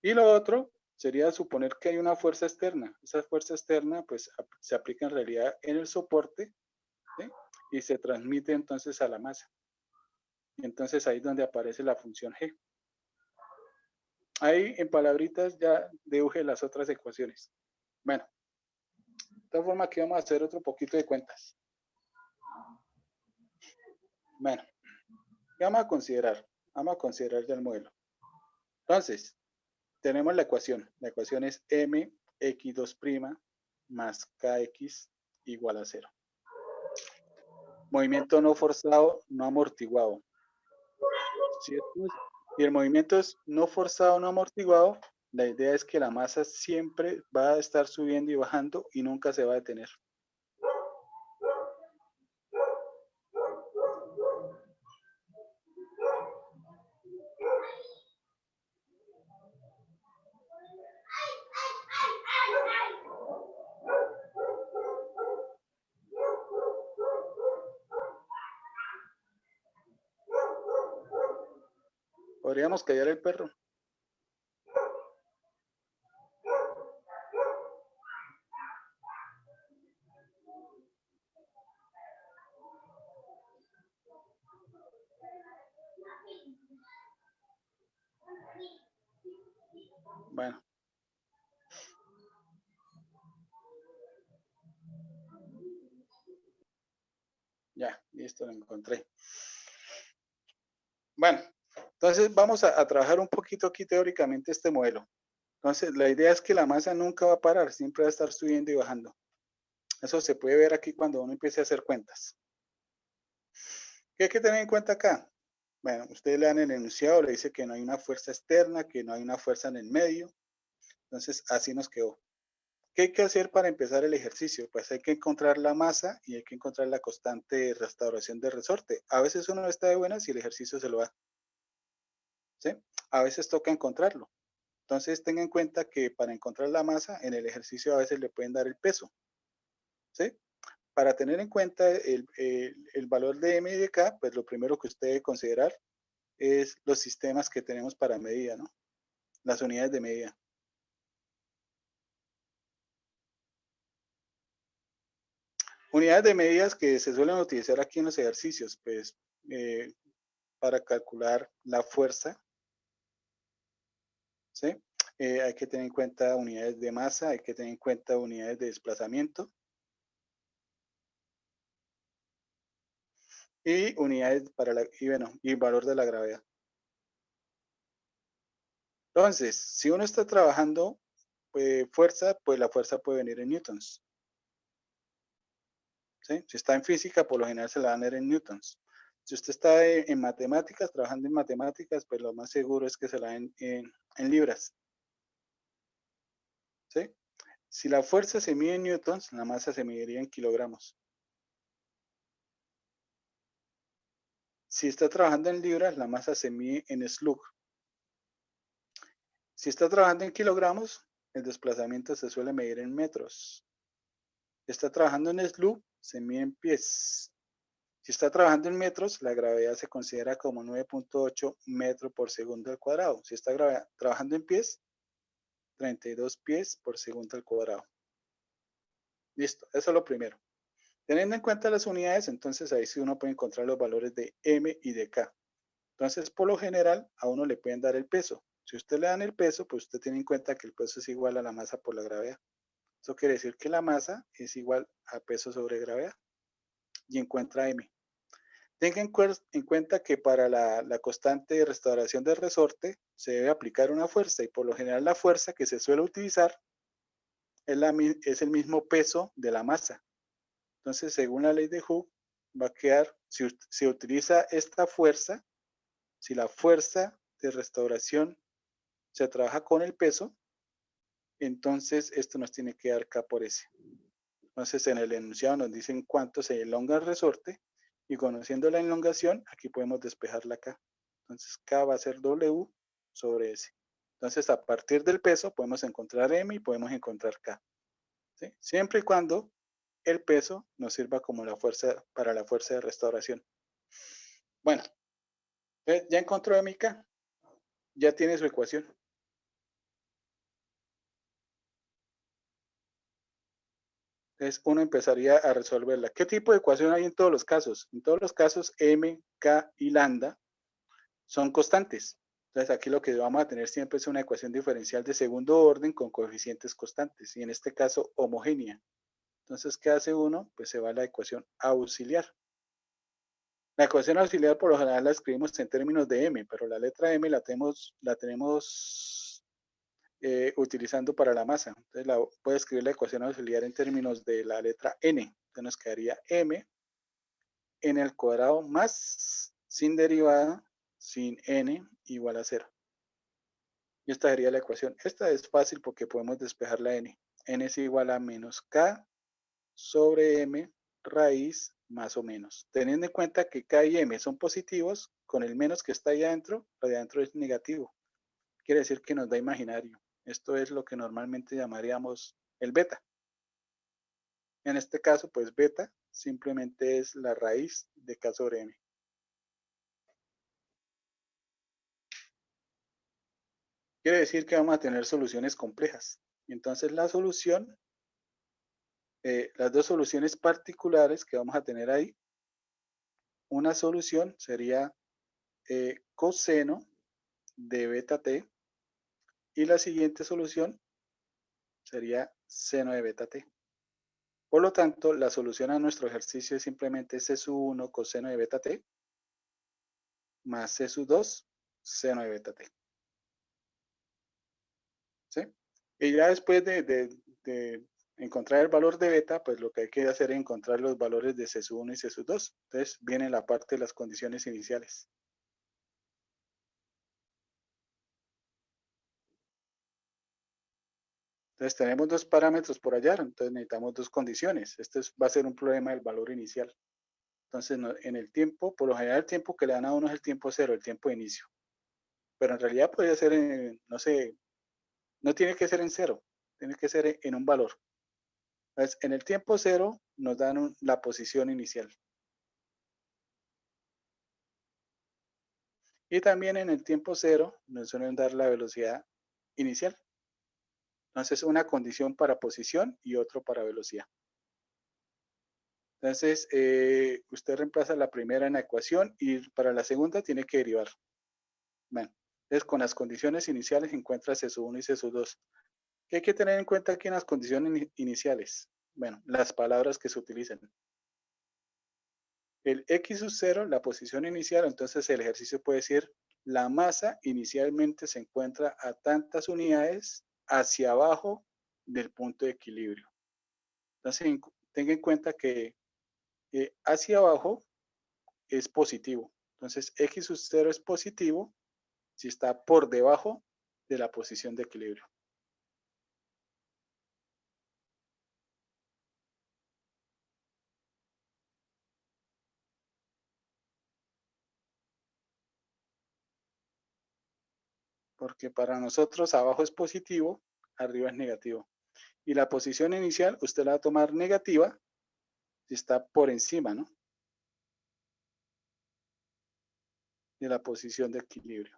Y lo otro sería suponer que hay una fuerza externa. Esa fuerza externa pues se aplica en realidad en el soporte, ¿sí? Y se transmite entonces a la masa. Y entonces ahí es donde aparece la función G. Ahí en palabritas ya deduje las otras ecuaciones. Bueno, de esta forma aquí vamos a hacer otro poquito de cuentas. Bueno, ¿qué vamos a considerar? Vamos a considerar ya el modelo. Entonces, tenemos la ecuación. La ecuación es mx2' más kx igual a 0. Movimiento no forzado, no amortiguado. Si el movimiento es no forzado, no amortiguado, la idea es que la masa siempre va a estar subiendo y bajando y nunca se va a detener. Podríamos callar el perro. Bueno. Ya, listo, lo encontré. Bueno, entonces vamos a trabajar un poquito aquí teóricamente este modelo. Entonces, la idea es que la masa nunca va a parar, siempre va a estar subiendo y bajando. Eso se puede ver aquí cuando uno empiece a hacer cuentas. ¿Qué hay que tener en cuenta acá? Bueno, ustedes le dan el enunciado, le dice que no hay una fuerza externa, que no hay una fuerza en el medio. Entonces, así nos quedó. ¿Qué hay que hacer para empezar el ejercicio? Pues hay que encontrar la masa y hay que encontrar la constante de restauración de resorte. A veces uno está de buenas y el ejercicio se lo da. ¿Sí? A veces toca encontrarlo. Entonces tenga en cuenta que para encontrar la masa en el ejercicio a veces le pueden dar el peso. ¿Sí? Para tener en cuenta el valor de M y de K, pues lo primero que usted debe considerar es los sistemas que tenemos para medida, ¿no? Las unidades de medida. Unidades de medidas que se suelen utilizar aquí en los ejercicios, pues para calcular la fuerza, ¿sí? Hay que tener en cuenta unidades de masa, hay que tener en cuenta unidades de desplazamiento y unidades para y valor de la gravedad. Entonces, si uno está trabajando fuerza, pues la fuerza puede venir en newtons. ¿Sí? Si está en física, por lo general se la van a dar en newtons. Si usted está en matemáticas, trabajando en matemáticas, pues lo más seguro es que se la den en libras. ¿Sí? Si la fuerza se mide en newtons, la masa se mediría en kilogramos. Si está trabajando en libras, la masa se mide en slug. Si está trabajando en kilogramos, el desplazamiento se suele medir en metros. Si está trabajando en slug, se mide en pies. Si está trabajando en metros, la gravedad se considera como 9.8 metros por segundo al cuadrado. Si está trabajando en pies, 32 pies por segundo al cuadrado. Listo, eso es lo primero. Teniendo en cuenta las unidades, entonces ahí sí uno puede encontrar los valores de M y de K. Entonces, por lo general, a uno le pueden dar el peso. Si usted le dan el peso, pues usted tiene en cuenta que el peso es igual a la masa por la gravedad. Eso quiere decir que la masa es igual a peso sobre gravedad. Y encuentra M. Tenga en cuenta que para la constante de restauración del resorte se debe aplicar una fuerza y por lo general la fuerza que se suele utilizar es el mismo peso de la masa. Entonces, según la ley de Hooke, va a quedar, si se utiliza esta fuerza, si la fuerza de restauración se trabaja con el peso, entonces esto nos tiene que dar K por S. Entonces, en el enunciado nos dicen cuánto se elonga el resorte y conociendo la elongación, aquí podemos despejarla K. Entonces, K va a ser W sobre S. Entonces, a partir del peso podemos encontrar M y podemos encontrar K. ¿Sí? Siempre y cuando el peso nos sirva como la fuerza para la fuerza de restauración. Bueno, ya encontró M y K. Ya tiene su ecuación. Entonces, uno empezaría a resolverla. ¿Qué tipo de ecuación hay en todos los casos? En todos los casos, M, K y lambda son constantes. Entonces, aquí lo que vamos a tener siempre es una ecuación diferencial de segundo orden con coeficientes constantes, y en este caso, homogénea. Entonces, ¿qué hace uno? Pues se va a la ecuación auxiliar. La ecuación auxiliar por lo general la escribimos en términos de M, pero la letra M la tenemos utilizando para la masa. Entonces, puedo escribir la ecuación auxiliar en términos de la letra N. Entonces, nos quedaría M n al cuadrado más, sin derivada, sin N, igual a 0. Y esta sería la ecuación. Esta es fácil porque podemos despejar la N. N es igual a menos K sobre M raíz más o menos. Teniendo en cuenta que K y M son positivos, con el menos que está ahí adentro, lo de adentro es negativo. Quiere decir que nos da imaginario. Esto es lo que normalmente llamaríamos el beta. En este caso, pues beta simplemente es la raíz de K sobre M. Quiere decir que vamos a tener soluciones complejas. Entonces la solución, las dos soluciones particulares que vamos a tener ahí, una solución sería coseno de beta t, y la siguiente solución sería seno de beta t. Por lo tanto, la solución a nuestro ejercicio es simplemente C sub 1 coseno de beta t más C sub 2 seno de beta t. ¿Sí? Y ya después de encontrar el valor de beta, pues lo que hay que hacer es encontrar los valores de C sub 1 y C sub 2. Entonces viene la parte de las condiciones iniciales. Entonces tenemos dos parámetros por hallar, entonces necesitamos dos condiciones. Este va a ser un problema del valor inicial. Entonces en el tiempo, por lo general el tiempo que le dan a uno es el tiempo cero, el tiempo de inicio. Pero en realidad podría ser en, no sé, no tiene que ser en cero, tiene que ser en un valor. Entonces en el tiempo cero nos dan la posición inicial. Y también en el tiempo cero nos suelen dar la velocidad inicial. Entonces una condición para posición y otro para velocidad. Entonces usted reemplaza la primera en la ecuación y para la segunda tiene que derivar. Bueno, entonces con las condiciones iniciales encuentra C sub 1 y C sub 2. ¿Qué hay que tener en cuenta aquí en las condiciones iniciales? Bueno, las palabras que se utilizan. El X sub 0, la posición inicial, entonces el ejercicio puede decir, la masa inicialmente se encuentra a tantas unidades hacia abajo del punto de equilibrio. Entonces, tenga en cuenta que hacia abajo es positivo. Entonces, X sub 0 es positivo si está por debajo de la posición de equilibrio. Porque para nosotros abajo es positivo, arriba es negativo. Y la posición inicial usted la va a tomar negativa si está por encima, ¿no?, de la posición de equilibrio.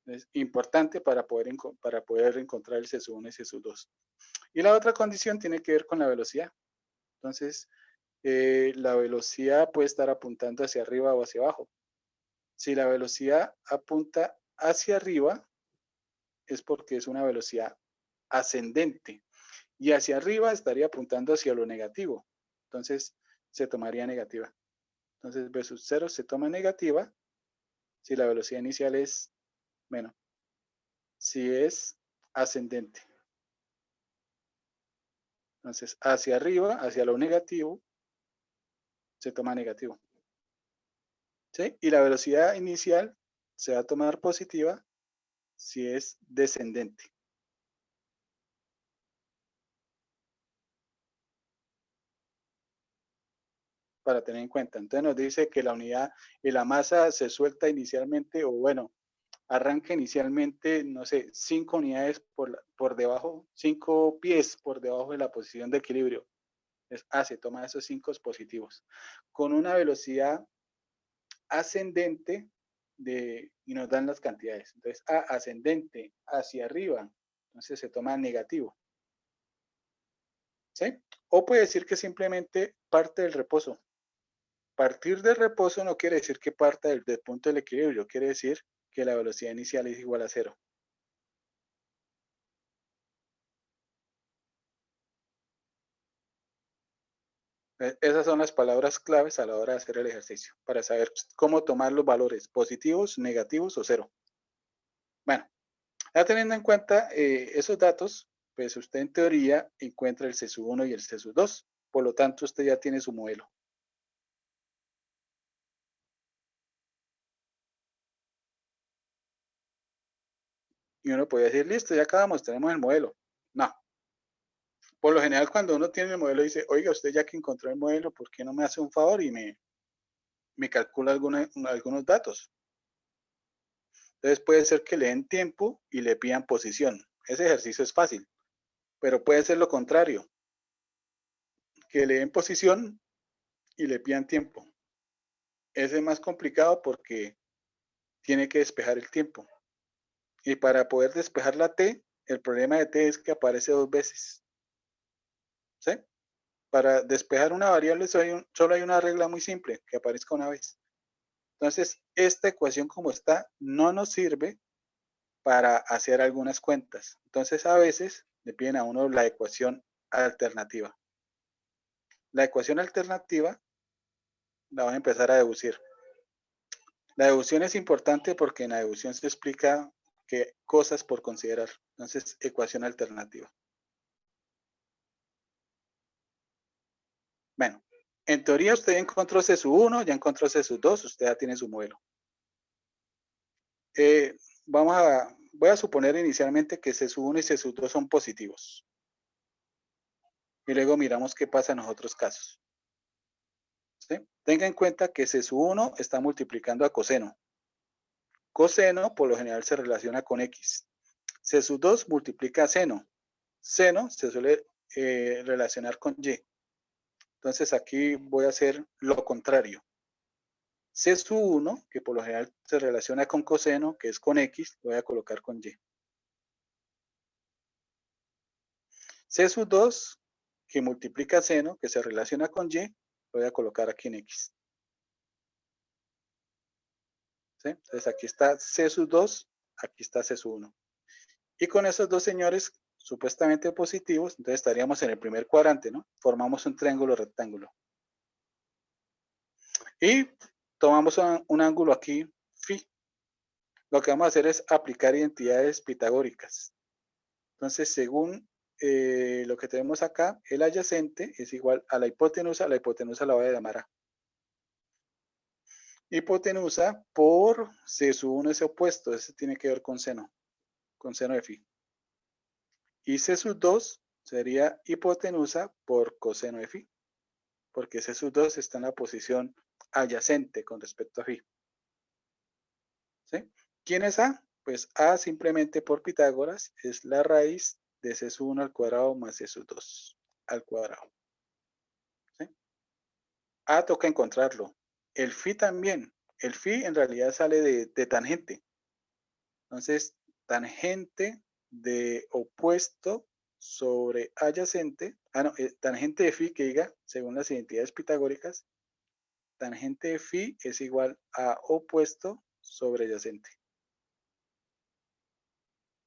Es importante para poder encontrar el C sub 1 y C sub 2. Y la otra condición tiene que ver con la velocidad. Entonces, la velocidad puede estar apuntando hacia arriba o hacia abajo. Si la velocidad apunta hacia arriba, es porque es una velocidad ascendente. Y hacia arriba estaría apuntando hacia lo negativo. Entonces, se tomaría negativa. Entonces, V sub 0 se toma negativa si la velocidad inicial es, bueno, si es ascendente. Entonces, hacia arriba, hacia lo negativo, se toma negativo. ¿Sí? Y la velocidad inicial se va a tomar positiva si es descendente. Para tener en cuenta. Entonces nos dice que la unidad y la masa se suelta inicialmente, o bueno, arranca inicialmente, no sé, 5 unidades por debajo, 5 pies por debajo de la posición de equilibrio. Entonces, se toma esos 5 positivos. Con una velocidad ascendente y nos dan las cantidades. Entonces, ascendente hacia arriba, entonces se toma negativo. ¿Sí? O puede decir que simplemente parte del reposo. Partir del reposo no quiere decir que parta del punto del equilibrio, quiere decir que la velocidad inicial es igual a 0. Esas son las palabras claves a la hora de hacer el ejercicio, para saber cómo tomar los valores positivos, negativos o 0. Bueno, ya teniendo en cuenta esos datos, pues usted en teoría encuentra el C1 y el C2. Por lo tanto, usted ya tiene su modelo. Y uno puede decir, listo, ya acabamos, tenemos el modelo. No. Por lo general, cuando uno tiene el modelo, dice, oiga, usted ya que encontró el modelo, ¿por qué no me hace un favor y me calcula algunos datos? Entonces puede ser que le den tiempo y le pidan posición. Ese ejercicio es fácil, pero puede ser lo contrario, que le den posición y le pidan tiempo. Ese es más complicado porque tiene que despejar el tiempo. Y para poder despejar la t, el problema de t es que aparece 2 veces. ¿Sí? Para despejar una variable solo hay una regla muy simple, que aparezca una vez. Entonces, esta ecuación como está no nos sirve para hacer algunas cuentas. Entonces, a veces le piden a uno la ecuación alternativa. La ecuación alternativa la van a empezar a deducir. La deducción es importante porque en la deducción se explica qué cosas por considerar. Entonces, ecuación alternativa. Bueno, en teoría usted ya encontró C1, ya encontró C2, usted ya tiene su modelo. Voy a suponer inicialmente que C1 y C2 son positivos. Y luego miramos qué pasa en los otros casos. ¿Sí? Tenga en cuenta que C1 está multiplicando a coseno. Coseno por lo general se relaciona con X. C2 multiplica a seno. Seno se suele relacionar con Y. Entonces aquí voy a hacer lo contrario. C1, que por lo general se relaciona con coseno, que es con X, lo voy a colocar con Y. C2, que multiplica seno, que se relaciona con Y, lo voy a colocar aquí en X. ¿Sí? Entonces aquí está C2, aquí está C1. Y con esos dos señores supuestamente positivos, entonces estaríamos en el primer cuadrante, ¿no? Formamos un triángulo rectángulo. Y tomamos un ángulo aquí, phi. Lo que vamos a hacer es aplicar identidades pitagóricas. Entonces, según lo que tenemos acá, el adyacente es igual a la hipotenusa la voy a llamar A. Hipotenusa por C1 es opuesto, ese tiene que ver con seno de phi. Y C2 sería hipotenusa por coseno de phi, porque C2 está en la posición adyacente con respecto a phi. ¿Sí? ¿Quién es A? Pues A simplemente por Pitágoras es la raíz de C1 al cuadrado más C2 al cuadrado. ¿Sí? A toca encontrarlo. El phi también. El phi en realidad sale de tangente. Entonces, tangente de opuesto sobre adyacente. Tangente de phi que diga, según las identidades pitagóricas, tangente de phi es igual a opuesto sobre adyacente.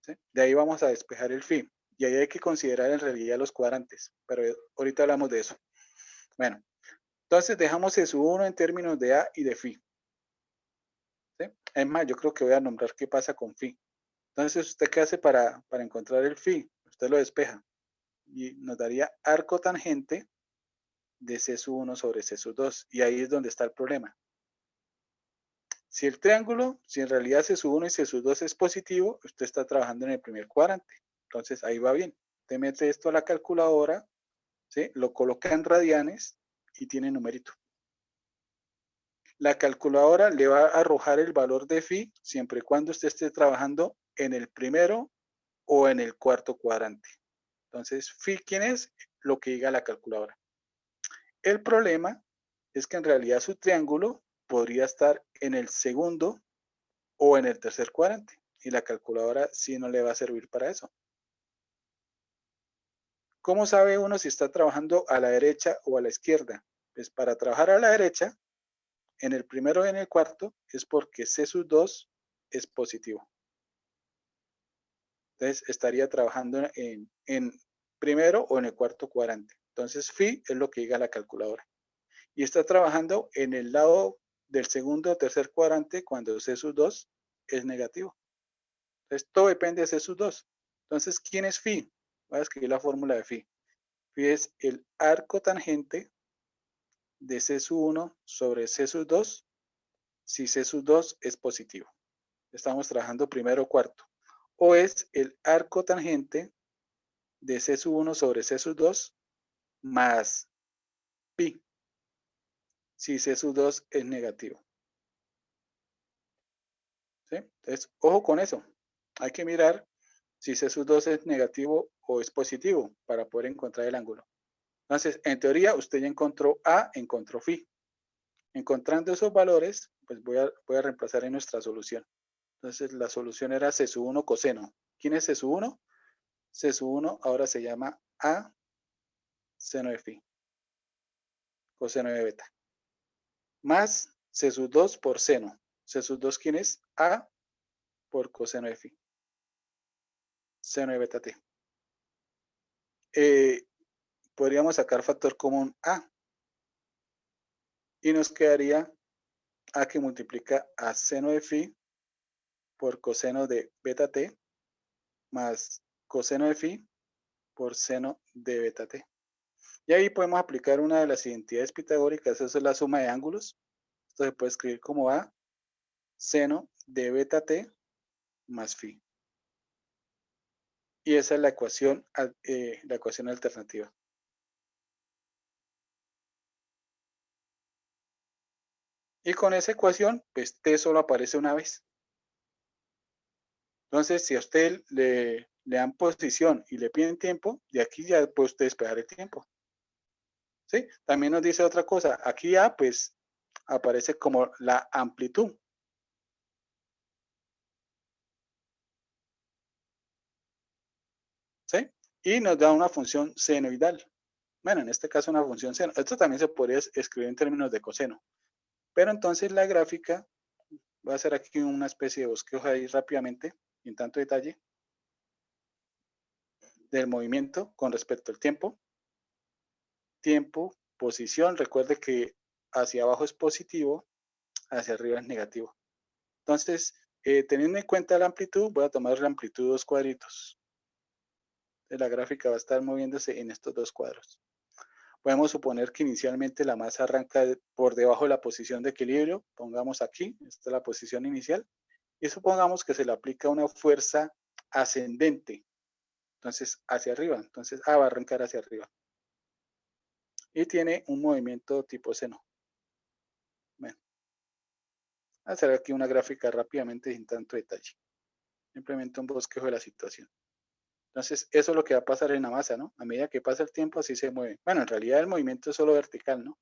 ¿Sí? De ahí vamos a despejar el phi. Y ahí hay que considerar en realidad los cuadrantes. Pero ahorita hablamos de eso. Bueno, entonces dejamos S1 en términos de A y de phi. ¿Sí? Es más, yo creo que voy a nombrar qué pasa con phi. Entonces, ¿usted qué hace para encontrar el phi? Usted lo despeja. Y nos daría arco tangente de C1 sobre C2. Y ahí es donde está el problema. Si el triángulo, si en realidad C1 y C2 es positivo, usted está trabajando en el primer cuadrante. Entonces, ahí va bien. Usted mete esto a la calculadora, ¿sí? Lo coloca en radianes y tiene numerito. La calculadora le va a arrojar el valor de phi siempre y cuando usted esté trabajando en el primero o en el cuarto cuadrante. Entonces, phi, ¿quién es? Lo que diga la calculadora. El problema es que en realidad su triángulo podría estar en el segundo o en el tercer cuadrante. Y la calculadora sí no le va a servir para eso. ¿Cómo sabe uno si está trabajando a la derecha o a la izquierda? Pues para trabajar a la derecha, en el primero y en el cuarto, es porque C sub 2 es positivo. Entonces estaría trabajando en primero o en el cuarto cuadrante. Entonces phi es lo que diga la calculadora. Y está trabajando en el lado del segundo o tercer cuadrante cuando C sub 2 es negativo. Entonces todo depende de C sub 2. Entonces, ¿quién es phi? Voy a escribir la fórmula de phi. Phi es el arco tangente de C sub 1 sobre C sub 2 si C sub 2 es positivo. Estamos trabajando primero o cuarto. O es el arco tangente de C sub 1 sobre C sub 2 más pi si C sub 2 es negativo. ¿Sí? Entonces, ojo con eso. Hay que mirar si C sub 2 es negativo o es positivo para poder encontrar el ángulo. Entonces, en teoría, usted ya encontró A, encontró phi. Encontrando esos valores, pues voy a reemplazar en nuestra solución. Entonces, la solución era C sub 1 coseno. ¿Quién es C sub 1? C sub 1 ahora se llama A seno de phi, coseno de beta. Más C sub 2 por seno. C sub 2, ¿quién es? A por coseno de phi. Seno de beta t. Podríamos sacar factor común A. Y nos quedaría A que multiplica a seno de phi por coseno de beta t más coseno de phi por seno de beta t. Y ahí podemos aplicar una de las identidades pitagóricas, eso es la suma de ángulos. Esto se puede escribir como A seno de beta t más phi. Y esa es la ecuación alternativa. Y con esa ecuación, pues t solo aparece una vez. Entonces, si a usted le dan posición y le piden tiempo, de aquí ya puede usted despejar el tiempo. ¿Sí? También nos dice otra cosa. Aquí A, pues, aparece como la amplitud. ¿Sí? Y nos da una función senoidal. Bueno, en este caso una función seno. Esto también se podría escribir en términos de coseno. Pero entonces la gráfica, voy a hacer aquí una especie de bosquejo ahí rápidamente, en tanto detalle, del movimiento con respecto al tiempo. Tiempo, posición, recuerde que hacia abajo es positivo, hacia arriba es negativo. Entonces, teniendo en cuenta la amplitud, voy a tomar la amplitud 2 cuadritos. La gráfica va a estar moviéndose en estos 2 cuadros. Podemos suponer que inicialmente la masa arranca por debajo de la posición de equilibrio. Pongamos aquí, esta es la posición inicial. Y supongamos que se le aplica una fuerza ascendente. Entonces, hacia arriba. Entonces, A va a arrancar hacia arriba. Y tiene un movimiento tipo seno. Bueno, voy a hacer aquí una gráfica rápidamente sin tanto detalle. Simplemente un bosquejo de la situación. Entonces, eso es lo que va a pasar en la masa, ¿no? A medida que pasa el tiempo, así se mueve. Bueno, en realidad el movimiento es solo vertical, ¿no?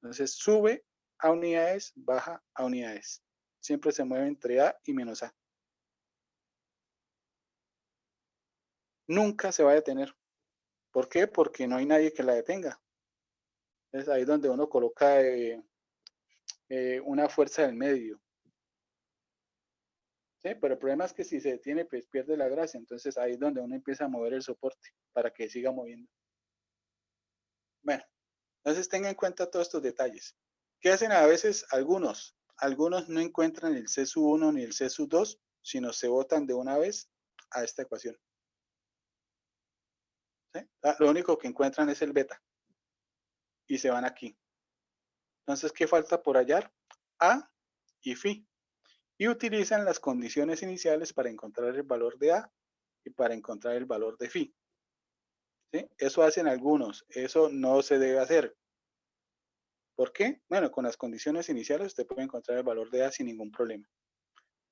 Entonces, sube a unidades, baja a unidades. Siempre se mueve entre A y menos A. Nunca se va a detener. ¿Por qué? Porque no hay nadie que la detenga. Es ahí donde uno coloca una fuerza del medio. ¿Sí? Pero el problema es que si se detiene, pues pierde la gracia. Entonces ahí es donde uno empieza a mover el soporte para que siga moviendo. Bueno, entonces tenga en cuenta todos estos detalles. ¿Qué hacen a veces algunos? Algunos no encuentran el C sub 1 ni el C sub 2, sino se botan de una vez a esta ecuación. ¿Sí? Lo único que encuentran es el beta. Y se van aquí. Entonces, ¿qué falta por hallar? A y phi. Y utilizan las condiciones iniciales para encontrar el valor de A y para encontrar el valor de phi. ¿Sí? Eso hacen algunos. Eso no se debe hacer. ¿Por qué? Bueno, con las condiciones iniciales usted puede encontrar el valor de A sin ningún problema.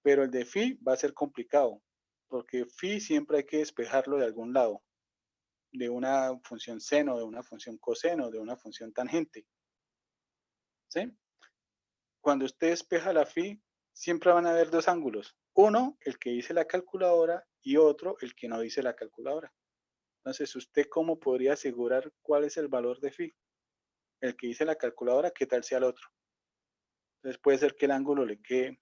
Pero el de phi va a ser complicado, porque phi siempre hay que despejarlo de algún lado, de una función seno, de una función coseno, de una función tangente. ¿Sí? Cuando usted despeja la phi, siempre van a haber dos ángulos. Uno, el que dice la calculadora, y otro, el que no dice la calculadora. Entonces, ¿usted cómo podría asegurar cuál es el valor de phi? El que dice la calculadora, ¿qué tal sea el otro? Entonces puede ser que el ángulo le quede,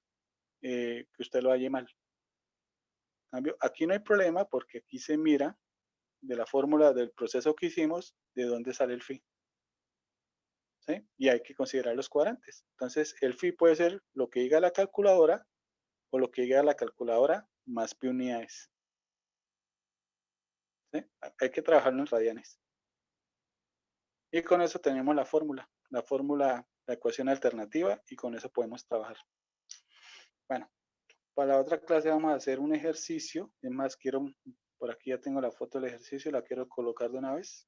que usted lo halle mal. En cambio, aquí no hay problema porque aquí se mira de la fórmula del proceso que hicimos de dónde sale el phi. ¿Sí? Y hay que considerar los cuadrantes. Entonces, el phi puede ser lo que diga la calculadora o lo que diga la calculadora más pi unidades. ¿Sí? Hay que trabajarlo en radianes. Y con eso tenemos la fórmula, la ecuación alternativa, y con eso podemos trabajar. Bueno, para la otra clase vamos a hacer un ejercicio. Es más, por aquí ya tengo la foto del ejercicio, la quiero colocar de una vez.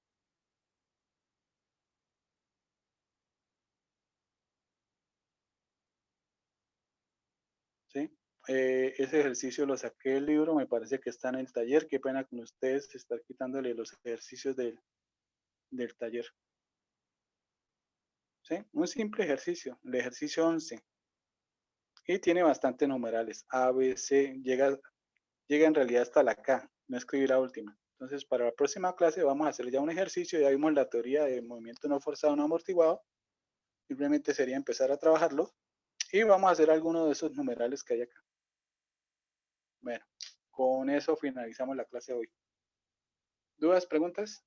¿Sí? Ese ejercicio lo saqué del libro, me parece que está en el taller. Qué pena con ustedes estar quitándole los ejercicios del taller. ¿Sí? Un simple ejercicio, el ejercicio 11. Y tiene bastantes numerales. A, B, C, llega en realidad hasta la K, no escribir la última. Entonces, para la próxima clase vamos a hacer ya un ejercicio. Ya vimos la teoría de movimiento no forzado no amortiguado. Simplemente sería empezar a trabajarlo. Y vamos a hacer alguno de esos numerales que hay acá. Bueno, con eso finalizamos la clase de hoy. ¿Dudas, preguntas?